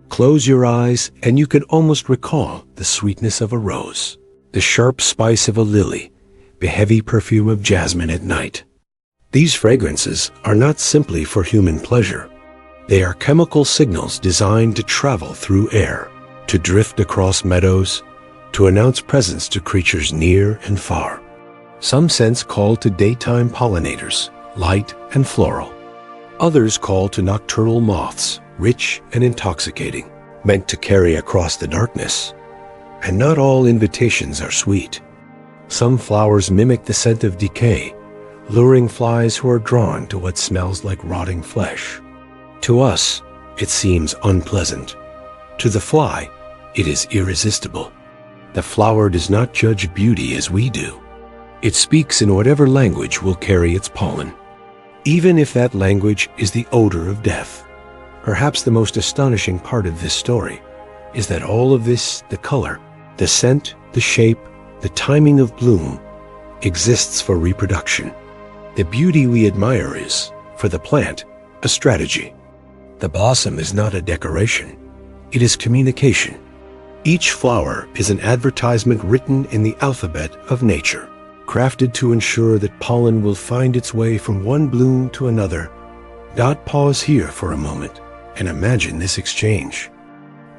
Close your eyes and you can almost recall the sweetness of a rose, the sharp spice of a lily, the heavy perfume of jasmine at night. These fragrances are not simply for human pleasure. They are chemical signals designed to travel through air, to drift across meadows, to announce presence to creatures near and far. Some scents call to daytime pollinators, light and floral. Others call to nocturnal moths, rich and intoxicating, meant to carry across the darkness. And not all invitations are sweet. Some flowers mimic the scent of decay, luring flies who are drawn to what smells like rotting flesh. To us, it seems unpleasant. To the fly, it is irresistible. The flower does not judge beauty as we do. It speaks in whatever language will carry its pollen, even if that language is the odor of death. Perhaps the most astonishing part of this story is that all of this, the color, the scent, the shape, the timing of bloom, exists for reproduction. The beauty we admire is, for the plant, a strategy. The blossom is not a decoration. It is communication. Each flower is an advertisement written in the alphabet of nature, crafted to ensure that pollen will find its way from one bloom to another. Pause here for a moment and imagine this exchange,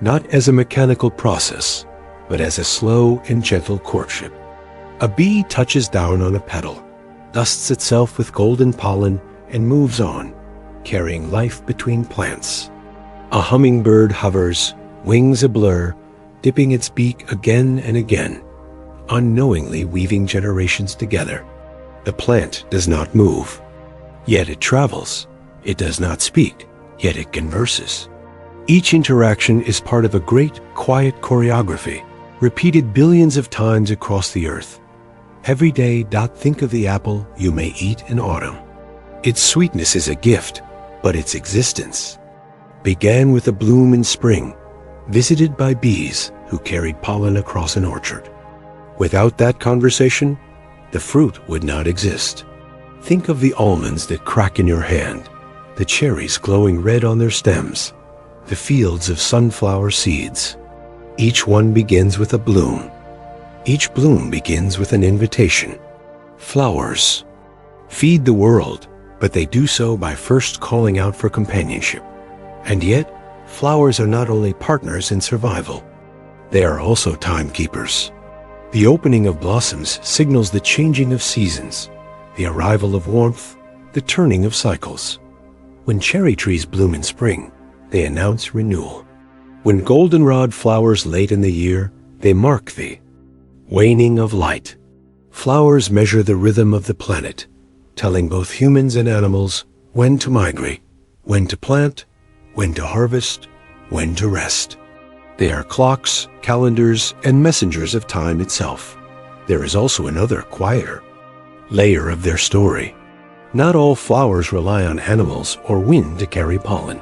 not as a mechanical process, but as a slow and gentle courtship. A bee touches down on a petal, dusts itself with golden pollen, and moves on, carrying life between plants. A hummingbird hovers, wings a blur, dipping its beak again and again, unknowingly weaving generations together. The plant does not move, yet it travels. It does not speak, yet it converses. Each interaction is part of a great, quiet choreography, repeated billions of times across the earth. Every day, think of the apple you may eat in autumn. Its sweetness is a gift, but its existence began with a bloom in spring, visited by bees who carried pollen across an orchard. Without that conversation, the fruit would not exist. Think of the almonds that crack in your hand, the cherries glowing red on their stems, the fields of sunflower seeds. Each one begins with a bloom. Each bloom begins with an invitation. Flowers feed the world, but they do so by first calling out for companionship. And yet, flowers are not only partners in survival, they are also timekeepers. The opening of blossoms signals the changing of seasons, the arrival of warmth, the turning of cycles. When cherry trees bloom in spring, they announce renewal. When goldenrod flowers late in the year, they mark the waning of light. Flowers measure the rhythm of the planet, telling both humans and animals when to migrate, when to plant, when to harvest, when to rest. They are clocks, calendars, and messengers of time itself. There is also another, quieter layer of their story. Not all flowers rely on animals or wind to carry pollen.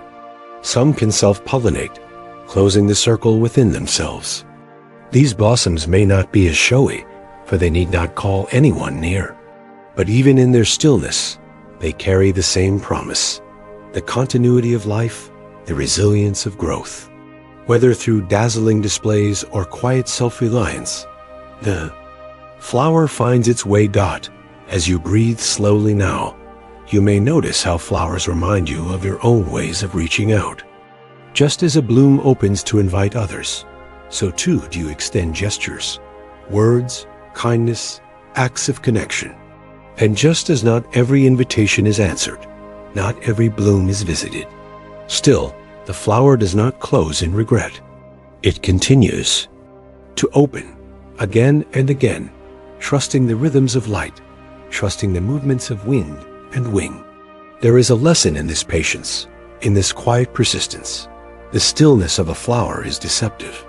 Some can self-pollinate, closing the circle within themselves. These blossoms may not be as showy, for they need not call anyone near. But even in their stillness, they carry the same promise: the continuity of life, the resilience of growth. Whether through dazzling displays or quiet self-reliance, the flower finds its way. As you breathe slowly now, you may notice how flowers remind you of your own ways of reaching out. Just as a bloom opens to invite others, so too do you extend gestures, words, kindness, acts of connection. And just as not every invitation is answered, not every bloom is visited, still, the flower does not close in regret. It continues to open again and again, trusting the rhythms of light, trusting the movements of wind and wing. There is a lesson in this patience, in this quiet persistence. The stillness of a flower is deceptive.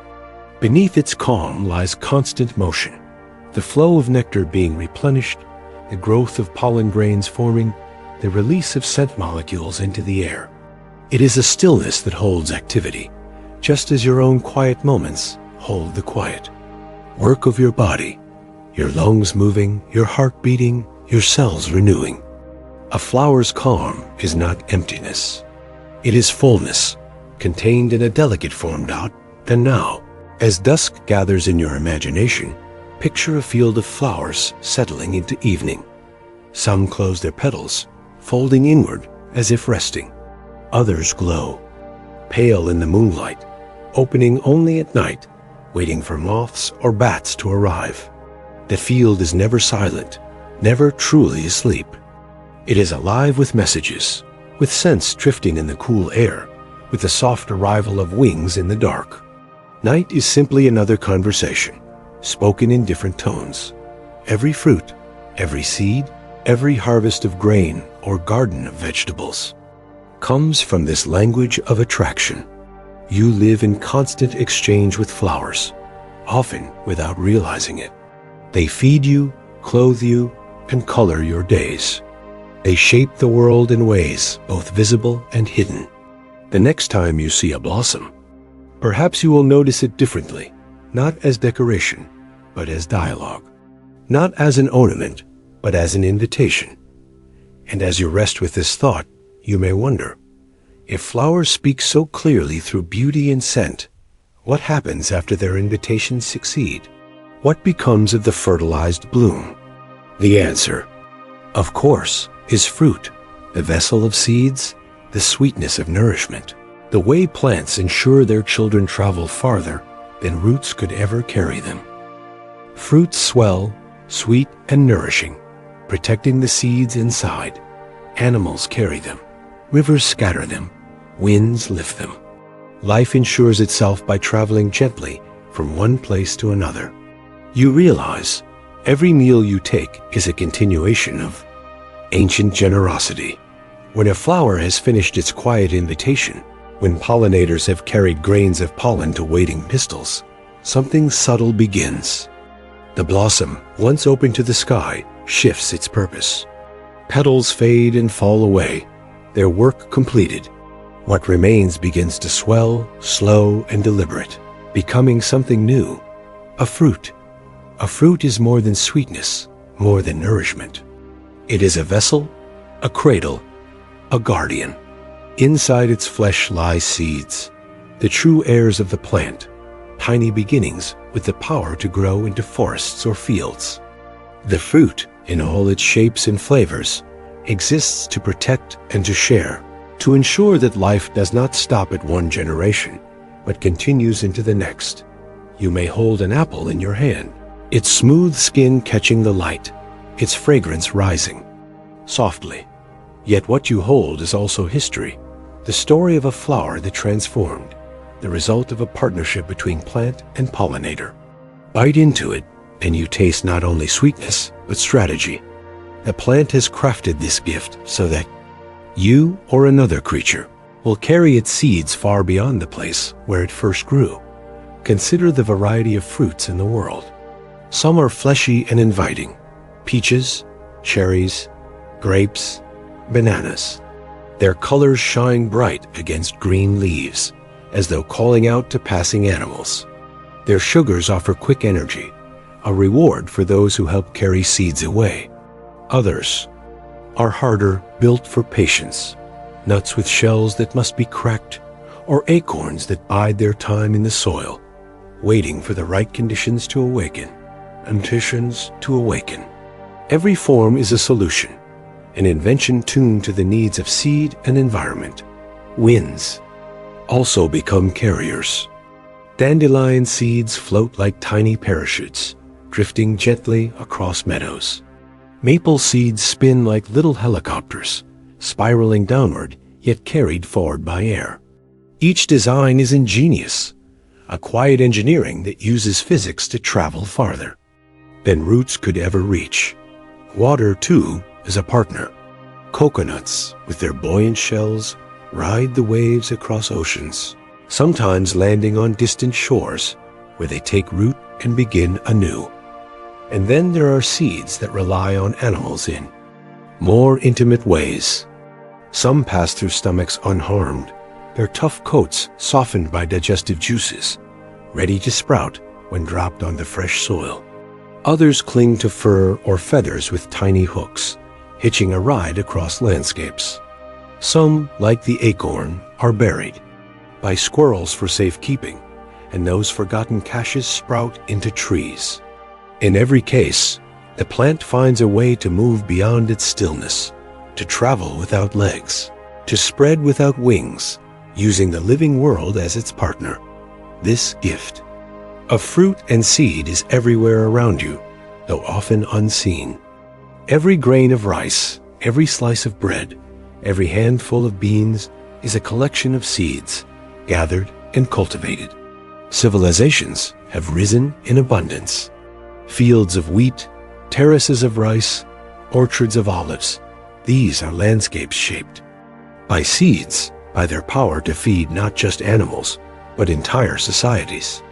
Beneath its calm lies constant motion, the flow of nectar being replenished, the growth of pollen grains forming, the release of scent molecules into the air. It is a stillness that holds activity, just as your own quiet moments hold the quiet work of your body, your lungs moving, your heart beating, your cells renewing. A flower's calm is not emptiness. It is fullness, contained in a delicate form. Then now, as dusk gathers in your imagination, picture a field of flowers settling into evening. Some close their petals, folding inward as if resting. Others glow, pale in the moonlight, opening only at night, waiting for moths or bats to arrive. The field is never silent, never truly asleep. It is alive with messages, with scents drifting in the cool air, with the soft arrival of wings in the dark. Night is simply another conversation, spoken in different tones. Every fruit, every seed, every harvest of grain or garden of vegetables comes from this language of attraction. You live in constant exchange with flowers, often without realizing it. They feed you, clothe you, and color your days. They shape the world in ways both visible and hidden. The next time you see a blossom, perhaps you will notice it differently, not as decoration, but as dialogue. Not as an ornament, but as an invitation. And as you rest with this thought, you may wonder, if flowers speak so clearly through beauty and scent, what happens after their invitations succeed? What becomes of the fertilized bloom? The answer, of course, is fruit, the vessel of seeds, the sweetness of nourishment. The way plants ensure their children travel farther than roots could ever carry them. Fruits swell, sweet and nourishing, protecting the seeds inside. Animals carry them, rivers scatter them, winds lift them. Life ensures itself by traveling gently from one place to another. You realize every meal you take is a continuation of ancient generosity. When a flower has finished its quiet invitation, when pollinators have carried grains of pollen to waiting pistils, something subtle begins. The blossom, once open to the sky, shifts its purpose. Petals fade and fall away, their work completed. What remains begins to swell, slow and deliberate, becoming something new, a fruit. A fruit is more than sweetness, more than nourishment. It is a vessel, a cradle, a guardian. Inside its flesh lie seeds, the true heirs of the plant, tiny beginnings with the power to grow into forests or fields. The fruit, in all its shapes and flavors, exists to protect and to share, to ensure that life does not stop at one generation, but continues into the next. You may hold an apple in your hand, its smooth skin catching the light, its fragrance rising softly. Yet what you hold is also history, the story of a flower that transformed, the result of a partnership between plant and pollinator. Bite into it, and you taste not only sweetness, but strategy. The plant has crafted this gift so that you or another creature will carry its seeds far beyond the place where it first grew. Consider the variety of fruits in the world. Some are fleshy and inviting: peaches, cherries, grapes, bananas. Their colors shine bright against green leaves, as though calling out to passing animals. Their sugars offer quick energy, a reward for those who help carry seeds away. Others are harder, built for patience, nuts with shells that must be cracked, or acorns that bide their time in the soil, waiting for the right conditions to awaken. Every form is a solution, an invention tuned to the needs of seed and environment. Winds also become carriers. Dandelion seeds float like tiny parachutes, drifting gently across meadows. Maple seeds spin like little helicopters, spiraling downward, yet carried forward by air. Each design is ingenious, a quiet engineering that uses physics to travel farther than roots could ever reach. Water, too, is a partner. Coconuts, with their buoyant shells, ride the waves across oceans, sometimes landing on distant shores, where they take root and begin anew. And then there are seeds that rely on animals in more intimate ways. Some pass through stomachs unharmed, their tough coats softened by digestive juices, ready to sprout when dropped on the fresh soil. Others cling to fur or feathers with tiny hooks, hitching a ride across landscapes. Some, like the acorn, are buried by squirrels for safekeeping, and those forgotten caches sprout into trees. In every case, the plant finds a way to move beyond its stillness, to travel without legs, to spread without wings, using the living world as its partner. This gift of fruit and seed is everywhere around you, though often unseen. Every grain of rice, every slice of bread, every handful of beans is a collection of seeds, gathered and cultivated. Civilizations have risen in abundance. Fields of wheat, terraces of rice, orchards of olives. These are landscapes shaped by seeds, by their power to feed not just animals, but entire societies.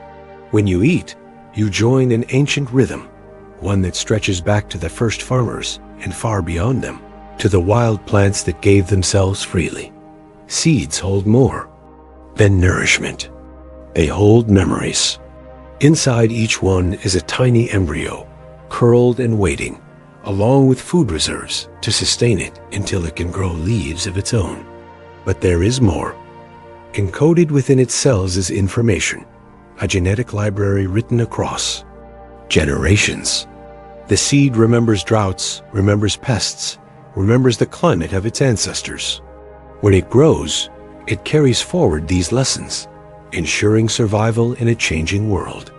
When you eat, you join an ancient rhythm, one that stretches back to the first farmers and far beyond them, to the wild plants that gave themselves freely. Seeds hold more than nourishment. They hold memories. Inside each one is a tiny embryo, curled and waiting, along with food reserves to sustain it until it can grow leaves of its own. But there is more. Encoded within its cells is information, a genetic library written across generations. The seed remembers droughts, remembers pests, remembers the climate of its ancestors. When it grows, it carries forward these lessons, ensuring survival in a changing world.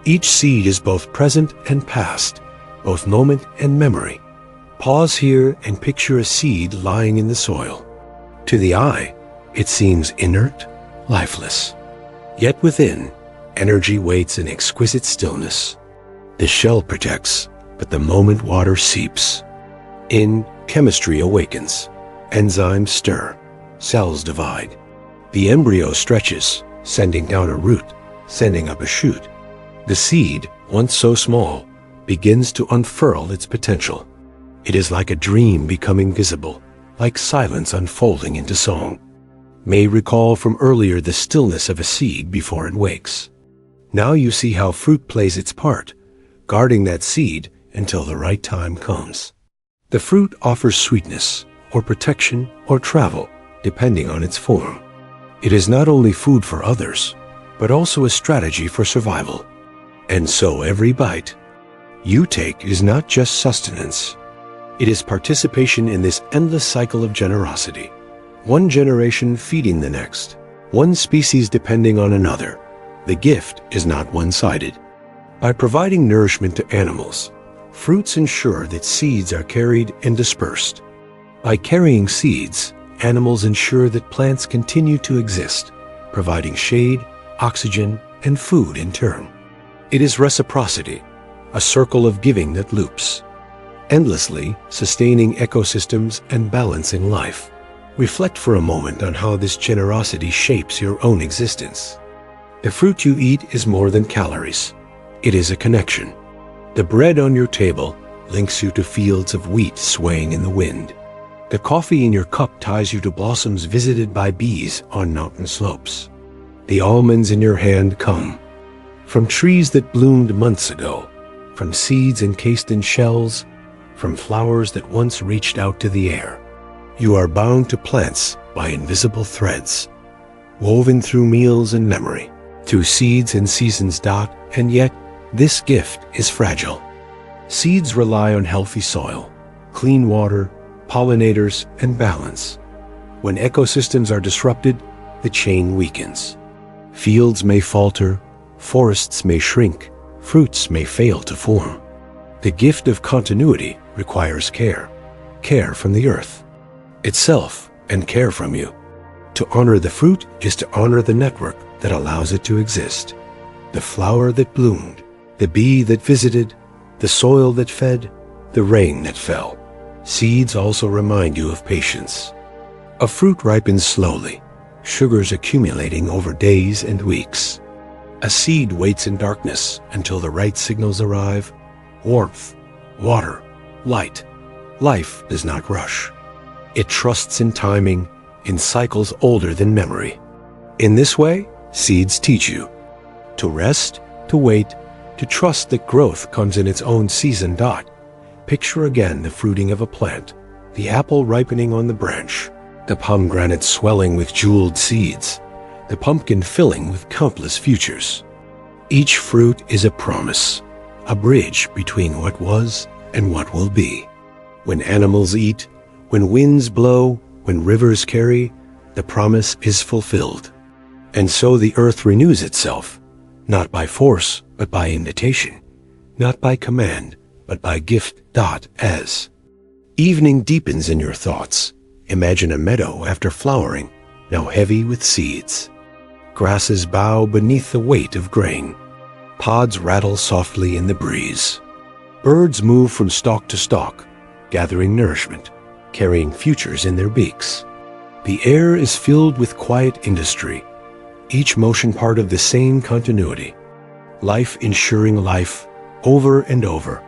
Each seed is both present and past, both moment and memory. Pause here and picture a seed lying in the soil. To the eye, it seems inert, lifeless. Yet within, energy waits in exquisite stillness. The shell protects, but the moment water seeps in, chemistry awakens. Enzymes stir, cells divide. The embryo stretches, sending down a root, sending up a shoot. The seed, once so small, begins to unfurl its potential. It is like a dream becoming visible, like silence unfolding into song. May recall from earlier the stillness of a seed before it wakes. Now you see how fruit plays its part, guarding that seed until the right time comes. The fruit offers sweetness, or protection, or travel, depending on its form. It is not only food for others, but also a strategy for survival. And so every bite you take is not just sustenance. It is participation in this endless cycle of generosity. One generation feeding the next, one species depending on another. The gift is not one-sided. By providing nourishment to animals, fruits ensure that seeds are carried and dispersed. By carrying seeds, animals ensure that plants continue to exist, providing shade, oxygen, and food in turn. It is reciprocity, a circle of giving that loops, endlessly sustaining ecosystems and balancing life. Reflect for a moment on how this generosity shapes your own existence. The fruit you eat is more than calories. It is a connection. The bread on your table links you to fields of wheat swaying in the wind. The coffee in your cup ties you to blossoms visited by bees on mountain slopes. The almonds in your hand come from trees that bloomed months ago, from seeds encased in shells, from flowers that once reached out to the air. You are bound to plants by invisible threads, woven through meals and memory, through seeds and seasons dot, and yet this gift is fragile. Seeds rely on healthy soil, clean water, pollinators, and balance. When ecosystems are disrupted, the chain weakens. Fields may falter, forests may shrink, fruits may fail to form. The gift of continuity requires care, care from the earth itself and care from you. To honor the fruit is to honor the network that allows it to exist. The flower that bloomed, the bee that visited, the soil that fed, the rain that fell. Seeds also remind you of patience. A fruit ripens slowly, sugars accumulating over days and weeks. A seed waits in darkness until the right signals arrive. Warmth, water, light. Life does not rush. It trusts in timing, in cycles older than memory. In this way, seeds teach you to rest, to wait, to trust that growth comes in its own season. Picture again the fruiting of a plant, the apple ripening on the branch, the pomegranate swelling with jeweled seeds, the pumpkin filling with countless futures. Each fruit is a promise, a bridge between what was and what will be. When animals eat, when winds blow, when rivers carry, the promise is fulfilled. And so the earth renews itself, not by force, but by invitation, not by command, but by gift. As evening deepens in your thoughts, imagine a meadow after flowering, now heavy with seeds. Grasses bow beneath the weight of grain. Pods rattle softly in the breeze. Birds move from stalk to stalk, gathering nourishment, carrying futures in their beaks. The air is filled with quiet industry, each motion part of the same continuity. Life ensuring life, over and over,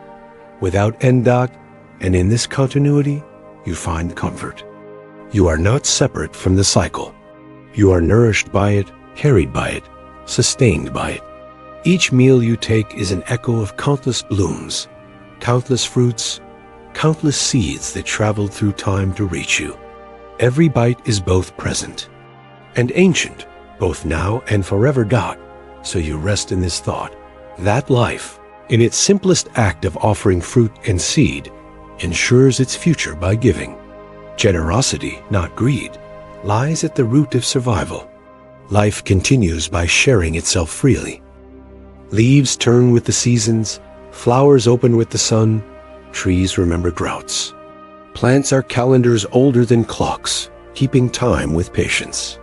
without end. And in this continuity, you find comfort. You are not separate from the cycle. You are nourished by it, carried by it, sustained by it. Each meal you take is an echo of countless blooms, countless fruits, countless seeds that traveled through time to reach you. Every bite is both present and ancient, both now and forever. So you rest in this thought, that life, in its simplest act of offering fruit and seed, ensures its future by giving. Generosity, not greed, lies at the root of survival. Life continues by sharing itself freely. Leaves turn with the seasons, flowers open with the sun, trees remember droughts. Plants are calendars older than clocks, keeping time with patience.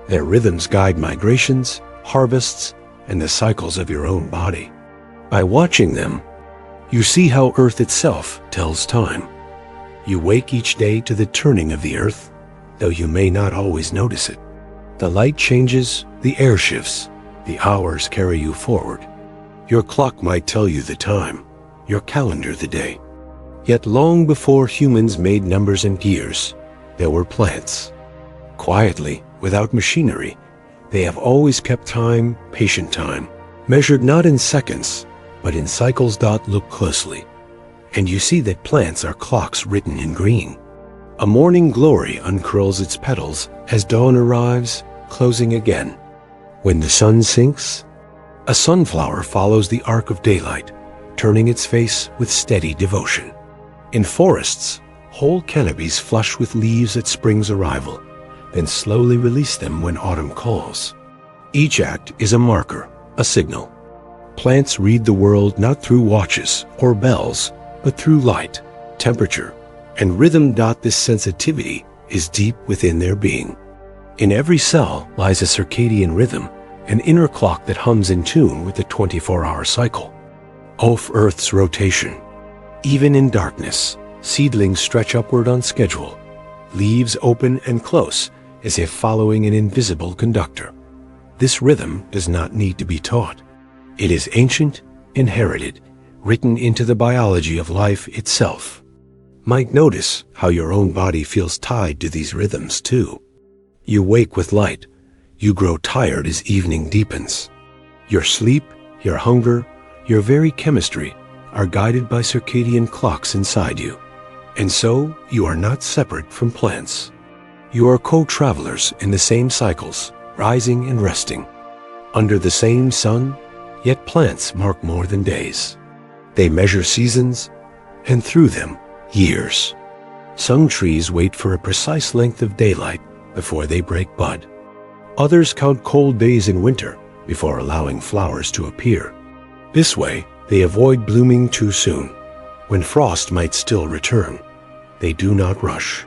Their rhythms guide migrations, harvests, and the cycles of your own body. By watching them, you see how Earth itself tells time. You wake each day to the turning of the Earth, though you may not always notice it. The light changes, the air shifts, the hours carry you forward. Your clock might tell you the time, your calendar the day. Yet long before humans made numbers and years, there were plants. Quietly, without machinery, they have always kept time, patient time, measured not in seconds, but in cycles. Look closely, and you see that plants are clocks written in green. A morning glory uncurls its petals as dawn arrives, closing again. When the sun sinks, a sunflower follows the arc of daylight, turning its face with steady devotion. In forests, whole canopies flush with leaves at spring's arrival, then slowly release them when autumn calls. Each act is a marker, a signal. Plants read the world not through watches or bells, but through light, temperature, and rhythm. This sensitivity is deep within their being. In every cell lies a circadian rhythm, an inner clock that hums in tune with the 24-hour cycle. Of Earth's rotation. Even in darkness, seedlings stretch upward on schedule, leaves open and close as if following an invisible conductor. This rhythm does not need to be taught. It is ancient, inherited, written into the biology of life itself. Might notice how your own body feels tied to these rhythms too. You wake with light. You grow tired as evening deepens. Your sleep, your hunger, your very chemistry are guided by circadian clocks inside you. And so you are not separate from plants. You are co-travelers in the same cycles, rising and resting. Under the same sun, yet plants mark more than days. They measure seasons, and through them, years. Some trees wait for a precise length of daylight before they break bud. Others count cold days in winter before allowing flowers to appear. This way, they avoid blooming too soon, when frost might still return. They do not rush.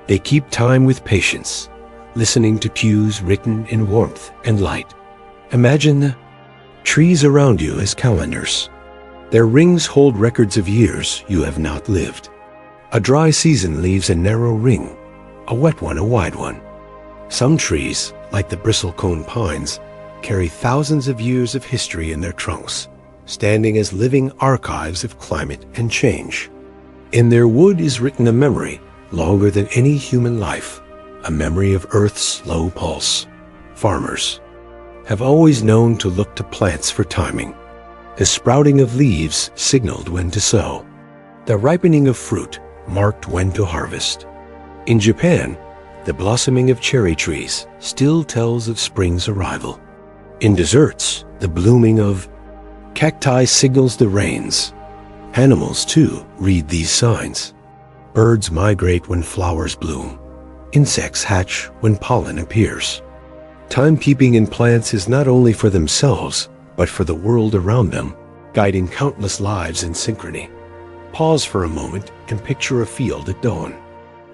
They keep time with patience, listening to cues written in warmth and light. Imagine the trees around you as calendars. Their rings hold records of years you have not lived. A dry season leaves a narrow ring, a wet one a wide one. Some trees, like the bristlecone pines, carry thousands of years of history in their trunks, standing as living archives of climate and change. In their wood is written a memory longer than any human life, a memory of Earth's slow pulse. Farmers have always known to look to plants for timing. The sprouting of leaves signaled when to sow. The ripening of fruit marked when to harvest. In Japan, the blossoming of cherry trees still tells of spring's arrival. In deserts, the blooming of cacti signals the rains. Animals, too, read these signs. Birds migrate when flowers bloom. Insects hatch when pollen appears. Timekeeping in plants is not only for themselves, but for the world around them, guiding countless lives in synchrony. Pause for a moment and picture a field at dawn.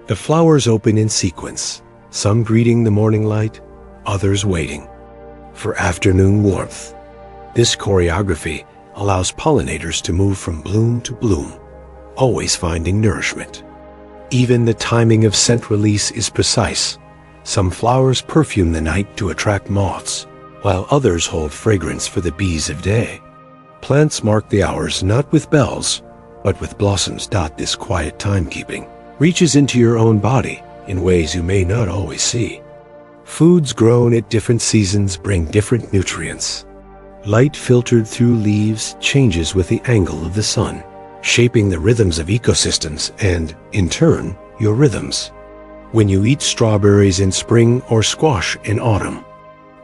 The flowers open in sequence, some greeting the morning light, others waiting for afternoon warmth. This choreography allows pollinators to move from bloom to bloom, always finding nourishment. Even the timing of scent release is precise. Some flowers perfume the night to attract moths, while others hold fragrance for the bees of day. Plants mark the hours not with bells, but with blossoms. This quiet timekeeping reaches into your own body in ways you may not always see. Foods grown at different seasons bring different nutrients. Light filtered through leaves changes with the angle of the sun, shaping the rhythms of ecosystems and, in turn, your rhythms. When you eat strawberries in spring or squash in autumn,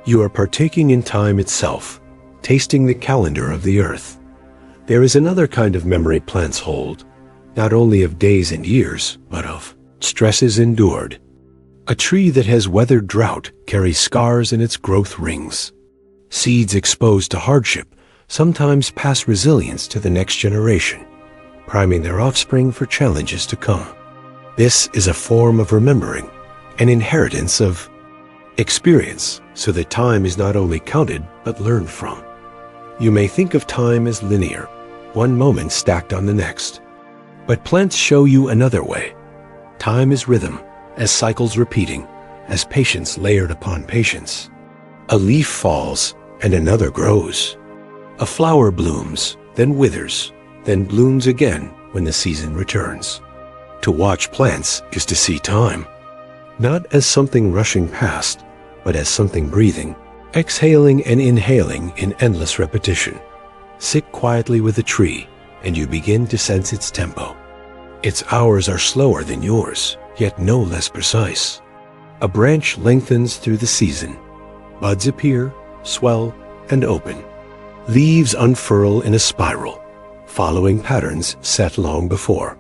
you are partaking in time itself, tasting the calendar of the earth. There is another kind of memory plants hold, not only of days and years, but of stresses endured. A tree that has weathered drought carries scars in its growth rings. Seeds exposed to hardship sometimes pass resilience to the next generation, priming their offspring for challenges to come. This is a form of remembering, an inheritance of experience, so that time is not only counted but learned from. You may think of time as linear, one moment stacked on the next. But plants show you another way. Time is rhythm, as cycles repeating, as patience layered upon patience. A leaf falls, and another grows. A flower blooms, then withers, then blooms again when the season returns. To watch plants is to see time, not as something rushing past, but as something breathing, exhaling and inhaling in endless repetition. Sit quietly with a tree, and you begin to sense its tempo. Its hours are slower than yours, yet no less precise. A branch lengthens through the season. Buds appear, swell, and open. Leaves unfurl in a spiral, following patterns set long before.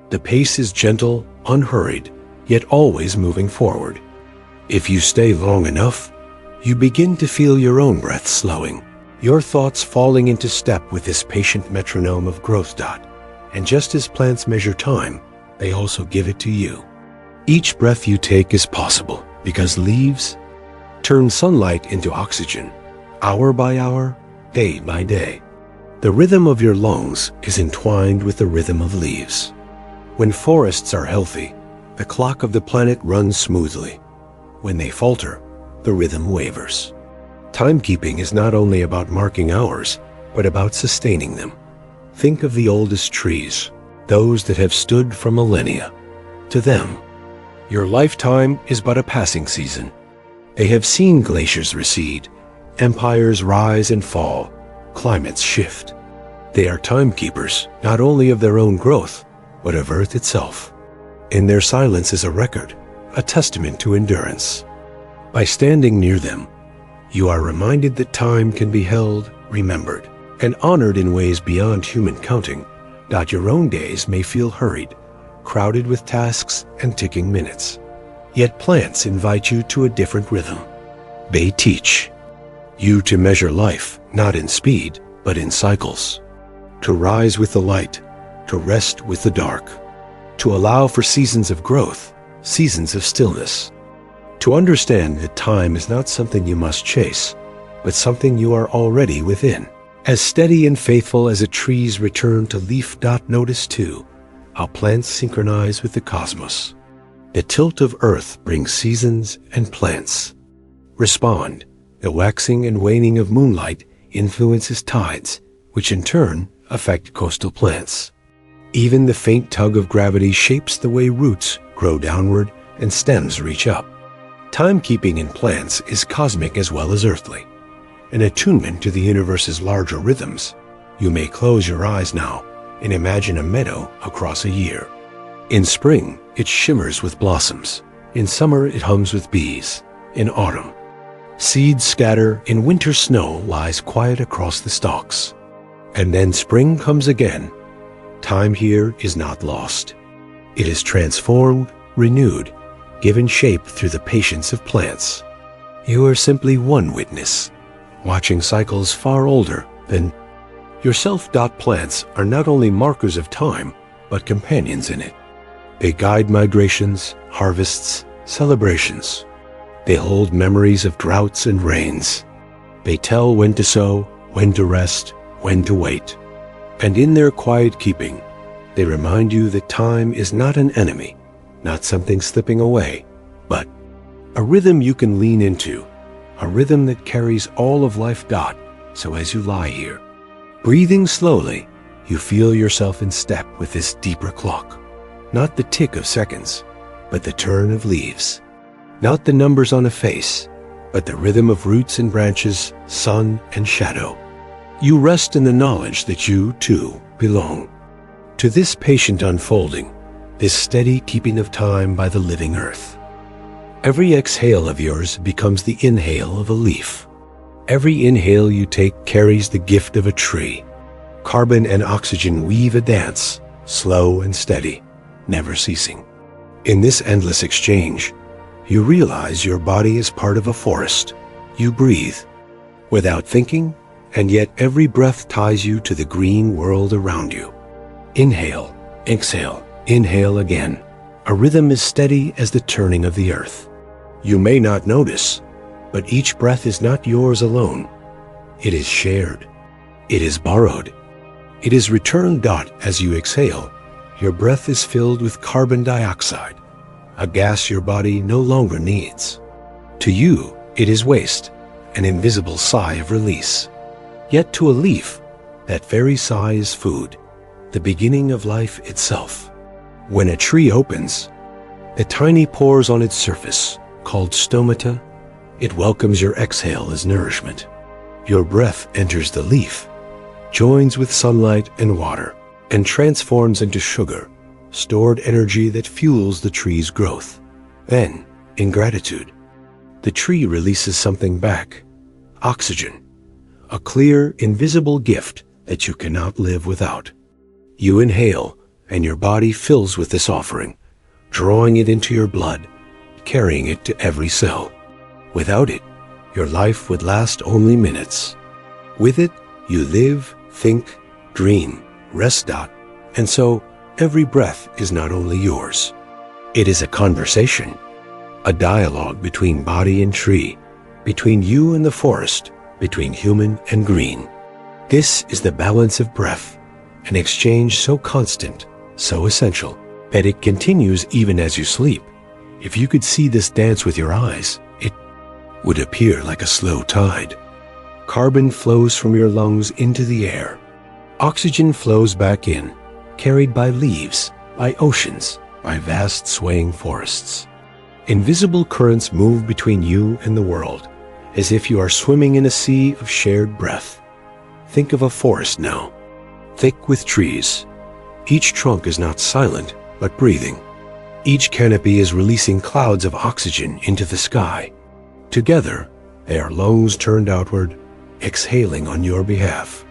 The pace is gentle, unhurried, yet always moving forward. If you stay long enough, you begin to feel your own breath slowing, your thoughts falling into step with this patient metronome of growth. And just as plants measure time, they also give it to you. Each breath you take is possible because leaves turn sunlight into oxygen, hour by hour, day by day. The rhythm of your lungs is entwined with the rhythm of leaves. When forests are healthy, the clock of the planet runs smoothly. When they falter, the rhythm wavers. Timekeeping is not only about marking hours, but about sustaining them. Think of the oldest trees, those that have stood for millennia. To them, your lifetime is but a passing season. They have seen glaciers recede, empires rise and fall, climates shift. They are timekeepers, not only of their own growth, but of Earth itself. In their silence is a record, a testament to endurance. By standing near them, you are reminded that time can be held, remembered, and honored in ways beyond human counting. Your own days may feel hurried, crowded with tasks and ticking minutes. Yet plants invite you to a different rhythm. They teach you to measure life not in speed, but in cycles. To rise with the light, to rest with the dark. To allow for seasons of growth, seasons of stillness. To understand that time is not something you must chase, but something you are already within. As steady and faithful as a tree's return to leaf. Notice too how plants synchronize with the cosmos. The tilt of earth brings seasons and plants respond. The waxing and waning of moonlight influences tides, which in turn affect coastal plants. Even the faint tug of gravity shapes the way roots grow downward and stems reach up. Timekeeping in plants is cosmic as well as earthly, an attunement to the universe's larger rhythms. You may close your eyes now and imagine a meadow across a year. In spring, it shimmers with blossoms. In summer, it hums with bees. In autumn, seeds scatter. In winter, snow lies quiet across the stalks. And then spring comes again. Time here is not lost. It is transformed, renewed, given shape through the patience of plants. You are simply one witness, watching cycles far older than yourself. Plants are not only markers of time, but companions in it. They guide migrations, harvests, celebrations. They hold memories of droughts and rains. They tell when to sow, when to rest, when to wait. And in their quiet keeping, they remind you that time is not an enemy, not something slipping away, but a rhythm you can lean into, a rhythm that carries all of life. So as you lie here, breathing slowly, you feel yourself in step with this deeper clock. Not the tick of seconds, but the turn of leaves. Not the numbers on a face, but the rhythm of roots and branches, sun and shadow. You rest in the knowledge that you, too, belong to this patient unfolding, this steady keeping of time by the living earth. Every exhale of yours becomes the inhale of a leaf. Every inhale you take carries the gift of a tree. Carbon and oxygen weave a dance, slow and steady, never ceasing. In this endless exchange, you realize your body is part of a forest. You breathe without thinking, and yet every breath ties you to the green world around you. Inhale, exhale, inhale again. A rhythm as steady as the turning of the earth. You may not notice, but each breath is not yours alone. It is shared. It is borrowed. It is returned. As you exhale, your breath is filled with carbon dioxide, a gas your body no longer needs. To you, it is waste, an invisible sigh of release. Yet to a leaf, that very sigh is food, the beginning of life itself. When a tree opens, the tiny pores on its surface, called stomata, it welcomes your exhale as nourishment. Your breath enters the leaf, joins with sunlight and water, and transforms into sugar, stored energy that fuels the tree's growth. Then, in gratitude, the tree releases something back, oxygen, a clear, invisible gift that you cannot live without. You inhale, and your body fills with this offering, drawing it into your blood, carrying it to every cell. Without it, your life would last only minutes. With it, you live, think, dream, rest. And so, every breath is not only yours. It is a conversation, a dialogue between body and tree, between you and the forest, between human and green. This is the balance of breath, an exchange so constant, so essential, that it continues even as you sleep. If you could see this dance with your eyes, it would appear like a slow tide. Carbon flows from your lungs into the air. Oxygen flows back in, carried by leaves, by oceans, by vast swaying forests. Invisible currents move between you and the world, as if you are swimming in a sea of shared breath. Think of a forest now, thick with trees. Each trunk is not silent, but breathing. Each canopy is releasing clouds of oxygen into the sky. Together, they are lungs turned outward, exhaling on your behalf.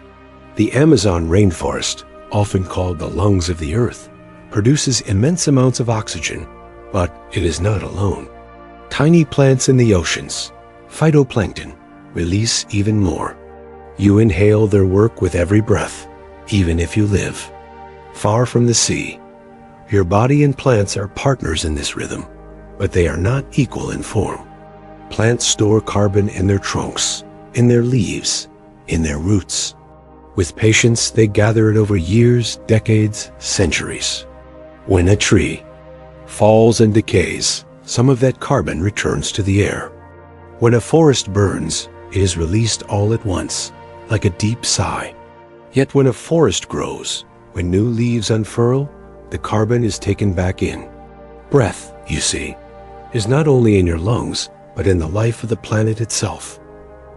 The Amazon rainforest, often called the lungs of the earth, produces immense amounts of oxygen, but it is not alone. Tiny plants in the oceans, phytoplankton, release even more. You inhale their work with every breath, even if you live far from the sea. Your body and plants are partners in this rhythm, but they are not equal in form. Plants store carbon in their trunks, in their leaves, in their roots. With patience, they gather it over years, decades, centuries. When a tree falls and decays, some of that carbon returns to the air. When a forest burns, it is released all at once, like a deep sigh. Yet when a forest grows, when new leaves unfurl, the carbon is taken back in. Breath, you see, is not only in your lungs, but in the life of the planet itself.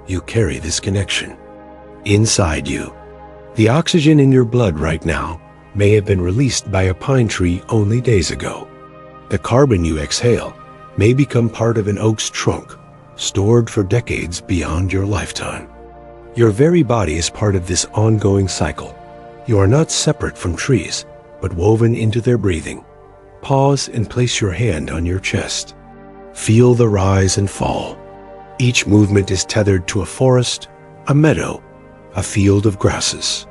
You carry this connection inside you. The oxygen in your blood right now may have been released by a pine tree only days ago. The carbon you exhale may become part of an oak's trunk, stored for decades beyond your lifetime. Your very body is part of this ongoing cycle. You are not separate from trees, but woven into their breathing. Pause and place your hand on your chest. Feel the rise and fall. Each movement is tethered to a forest, a meadow, a field of grasses,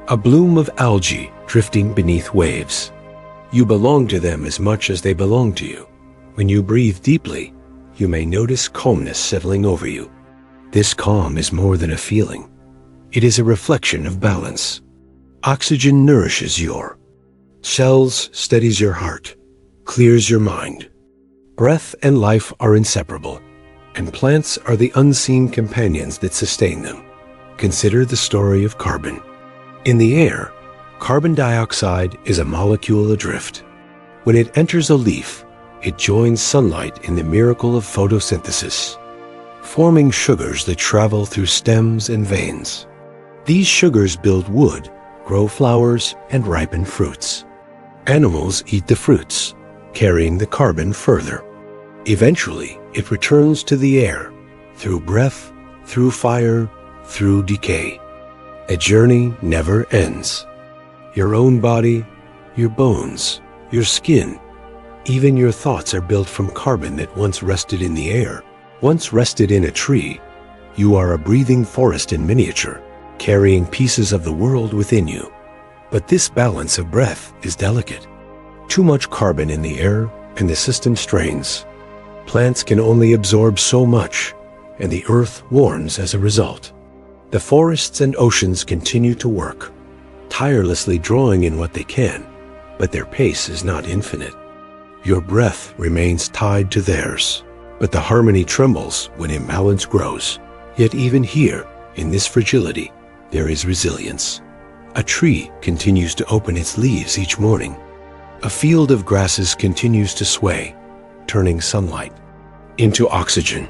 a bloom of algae drifting beneath waves. You belong to them as much as they belong to you. When you breathe deeply, you may notice calmness settling over you. This calm is more than a feeling. It is a reflection of balance. Oxygen nourishes your cells, steadies your heart, clears your mind. Breath and life are inseparable, and plants are the unseen companions that sustain them. Consider the story of carbon. In the air, carbon dioxide is a molecule adrift. When it enters a leaf, it joins sunlight in the miracle of photosynthesis, forming sugars that travel through stems and veins. These sugars build wood, grow flowers, and ripen fruits. Animals eat the fruits, carrying the carbon further. Eventually, it returns to the air, through breath, through fire, through decay. A journey never ends. Your own body, your bones, your skin, even your thoughts are built from carbon that once rested in the air, once rested in a tree. You are a breathing forest in miniature, carrying pieces of the world within you. But this balance of breath is delicate. Too much carbon in the air, and the system strains. Plants can only absorb so much, and the earth warms as a result. The forests and oceans continue to work, tirelessly drawing in what they can, but their pace is not infinite. Your breath remains tied to theirs, but the harmony trembles when imbalance grows. Yet even here, in this fragility, there is resilience. A tree continues to open its leaves each morning. A field of grasses continues to sway, turning sunlight into oxygen.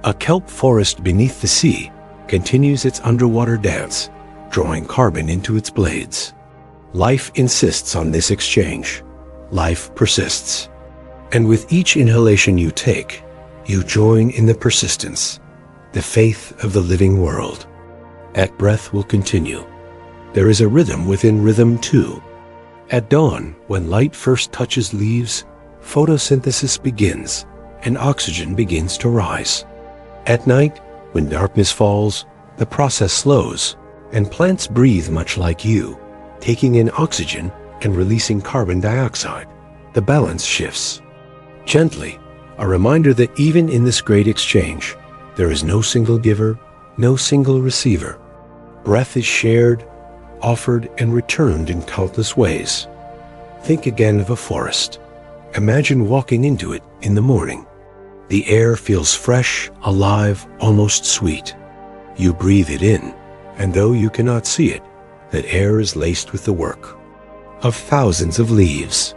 A kelp forest beneath the sea continues its underwater dance, drawing carbon into its blades. Life insists on this exchange. Life persists. And with each inhalation you take, you join in the persistence, the faith of the living world. That breath will continue. There is a rhythm within rhythm too. At dawn, when light first touches leaves, photosynthesis begins and oxygen begins to rise. At night, when darkness falls, the process slows, and plants breathe much like you, taking in oxygen and releasing carbon dioxide. The balance shifts. Gently, a reminder that even in this great exchange, there is no single giver, no single receiver. Breath is shared, offered, and returned in countless ways. Think again of a forest. Imagine walking into it in the morning. The air feels fresh, alive, almost sweet. You breathe it in, and though you cannot see it, that air is laced with the work of thousands of leaves.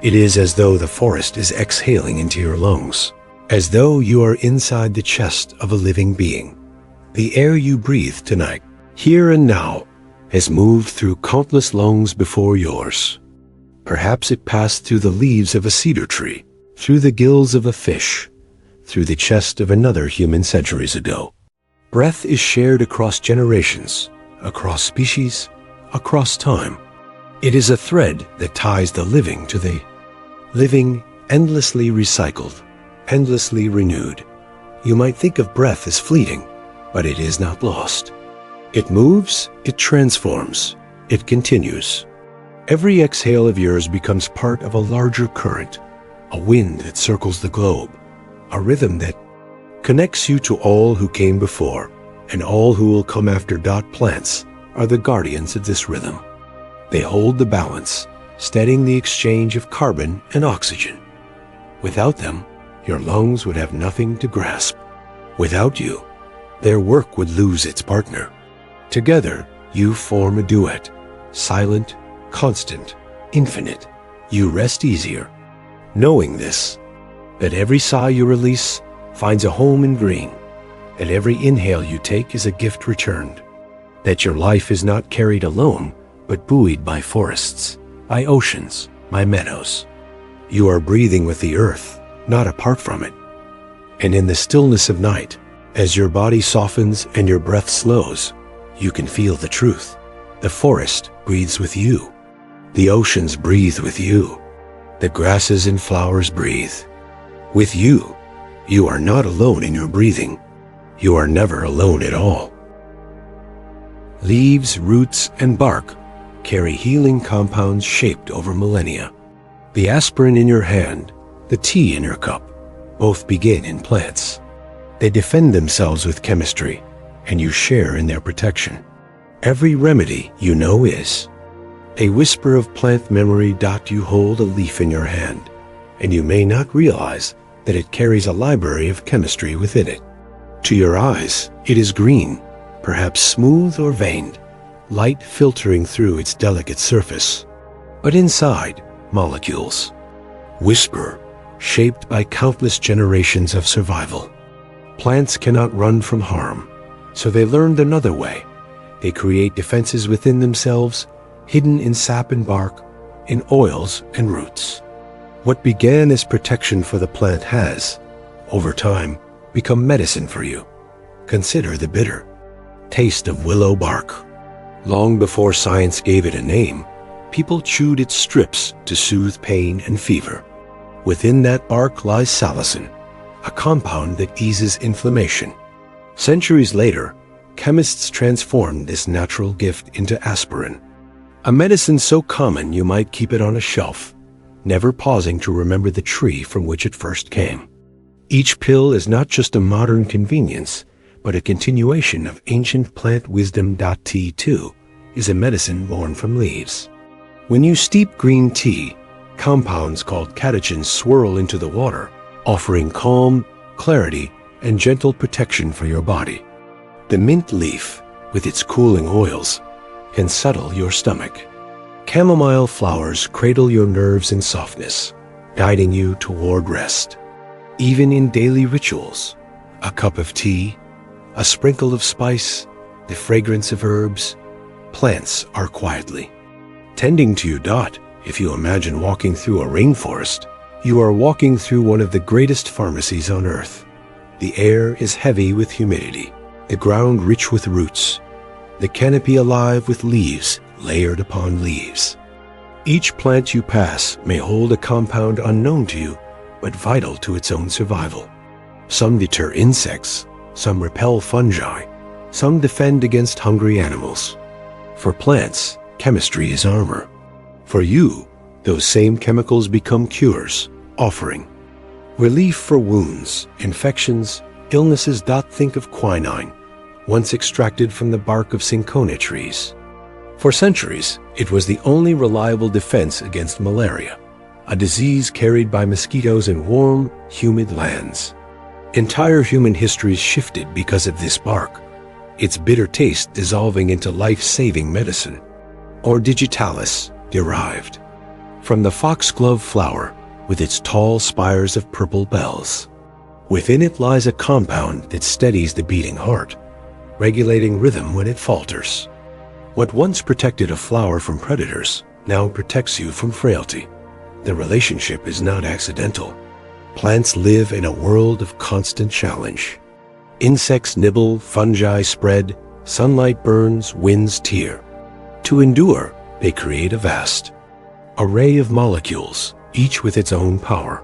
It is as though the forest is exhaling into your lungs, as though you are inside the chest of a living being. The air you breathe tonight, here and now, has moved through countless lungs before yours. Perhaps it passed through the leaves of a cedar tree, through the gills of a fish, through the chest of another human centuries ago. Breath is shared across generations, across species, across time. It is a thread that ties the living to the living, endlessly recycled, endlessly renewed. You might think of breath as fleeting, but it is not lost. It moves, it transforms, it continues. Every exhale of yours becomes part of a larger current, a wind that circles the globe, a rhythm that connects you to all who came before and all who will come after. Plants are the guardians of this rhythm. They hold the balance, steadying the exchange of carbon and oxygen. Without them, your lungs would have nothing to grasp. Without you, their work would lose its partner. Together, you form a duet, silent, constant, infinite. You rest easier, knowing this, that every sigh you release finds a home in green, that every inhale you take is a gift returned, that your life is not carried alone, but buoyed by forests, by oceans, by meadows. You are breathing with the earth, not apart from it. And in the stillness of night, as your body softens and your breath slows, you can feel the truth. The forest breathes with you. The oceans breathe with you. The grasses and flowers breathe. With you, you are not alone in your breathing. You are never alone at all. Leaves, roots, and bark carry healing compounds shaped over millennia. The aspirin in your hand, the tea in your cup, both begin in plants. They defend themselves with chemistry, and you share in their protection. Every remedy you know is a whisper of plant memory. You hold a leaf in your hand, and you may not realize that it carries a library of chemistry within it. To your eyes, it is green, perhaps smooth or veined, light filtering through its delicate surface. But inside, molecules whisper, shaped by countless generations of survival. Plants cannot run from harm, so they learned another way. They create defenses within themselves, hidden in sap and bark, in oils and roots. What began as protection for the plant has, over time, become medicine for you. Consider the bitter taste of willow bark. Long before science gave it a name, people chewed its strips to soothe pain and fever. Within that bark lies salicin, a compound that eases inflammation. Centuries later, chemists transformed this natural gift into aspirin, a medicine so common you might keep it on a shelf, never pausing to remember the tree from which it first came. Each pill is not just a modern convenience, but a continuation of ancient plant wisdom. Tea, too, is a medicine born from leaves. When you steep green tea, compounds called catechins swirl into the water, offering calm, clarity, and gentle protection for your body. The mint leaf, with its cooling oils, can settle your stomach. Chamomile flowers cradle your nerves in softness, guiding you toward rest. Even in daily rituals, a cup of tea, a sprinkle of spice, the fragrance of herbs, plants are quietly tending to you. If you imagine walking through a rainforest, you are walking through one of the greatest pharmacies on earth. The air is heavy with humidity, the ground rich with roots, the canopy alive with leaves layered upon leaves. Each plant you pass may hold a compound unknown to you, but vital to its own survival. Some deter insects, some repel fungi, some defend against hungry animals. For plants, chemistry is armor. For you, those same chemicals become cures, offering relief for wounds, infections, illnesses. Think of quinine, once extracted from the bark of cinchona trees. For centuries, it was the only reliable defense against malaria, a disease carried by mosquitoes in warm, humid lands. Entire human histories shifted because of this bark, its bitter taste dissolving into life-saving medicine. Or digitalis, derived from the foxglove flower with its tall spires of purple bells. Within it lies a compound that steadies the beating heart, regulating rhythm when it falters. What once protected a flower from predators now protects you from frailty. The relationship is not accidental. Plants live in a world of constant challenge. Insects nibble, fungi spread, sunlight burns, winds tear. To endure, they create a vast array of molecules, each with its own power.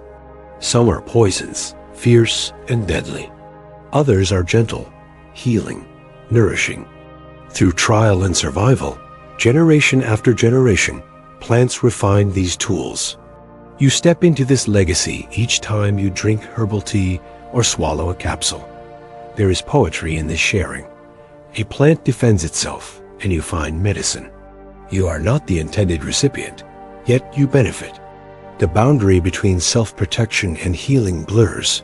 Some are poisons, fierce and deadly. Others are gentle, healing, nourishing. Through trial and survival, generation after generation, plants refine these tools. You step into this legacy each time you drink herbal tea or swallow a capsule. There is poetry in this sharing. A plant defends itself, and you find medicine. You are not the intended recipient, yet you benefit. The boundary between self-protection and healing blurs,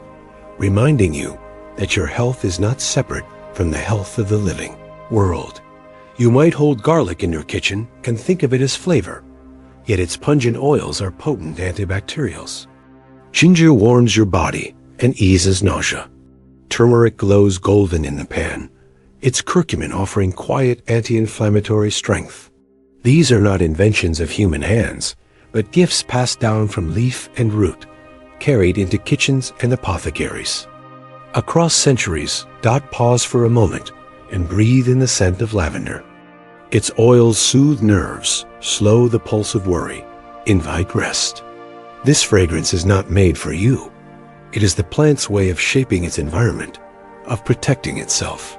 reminding you that your health is not separate from the health of the living world. You might hold garlic in your kitchen and think of it as flavor, yet its pungent oils are potent antibacterials. Ginger warms your body and eases nausea. Turmeric glows golden in the pan, its curcumin offering quiet anti-inflammatory strength. These are not inventions of human hands, but gifts passed down from leaf and root, carried into kitchens and apothecaries. Across centuries, pause for a moment and breathe in the scent of lavender. Its oils soothe nerves, slow the pulse of worry, invite rest. This fragrance is not made for you. It is the plant's way of shaping its environment, of protecting itself.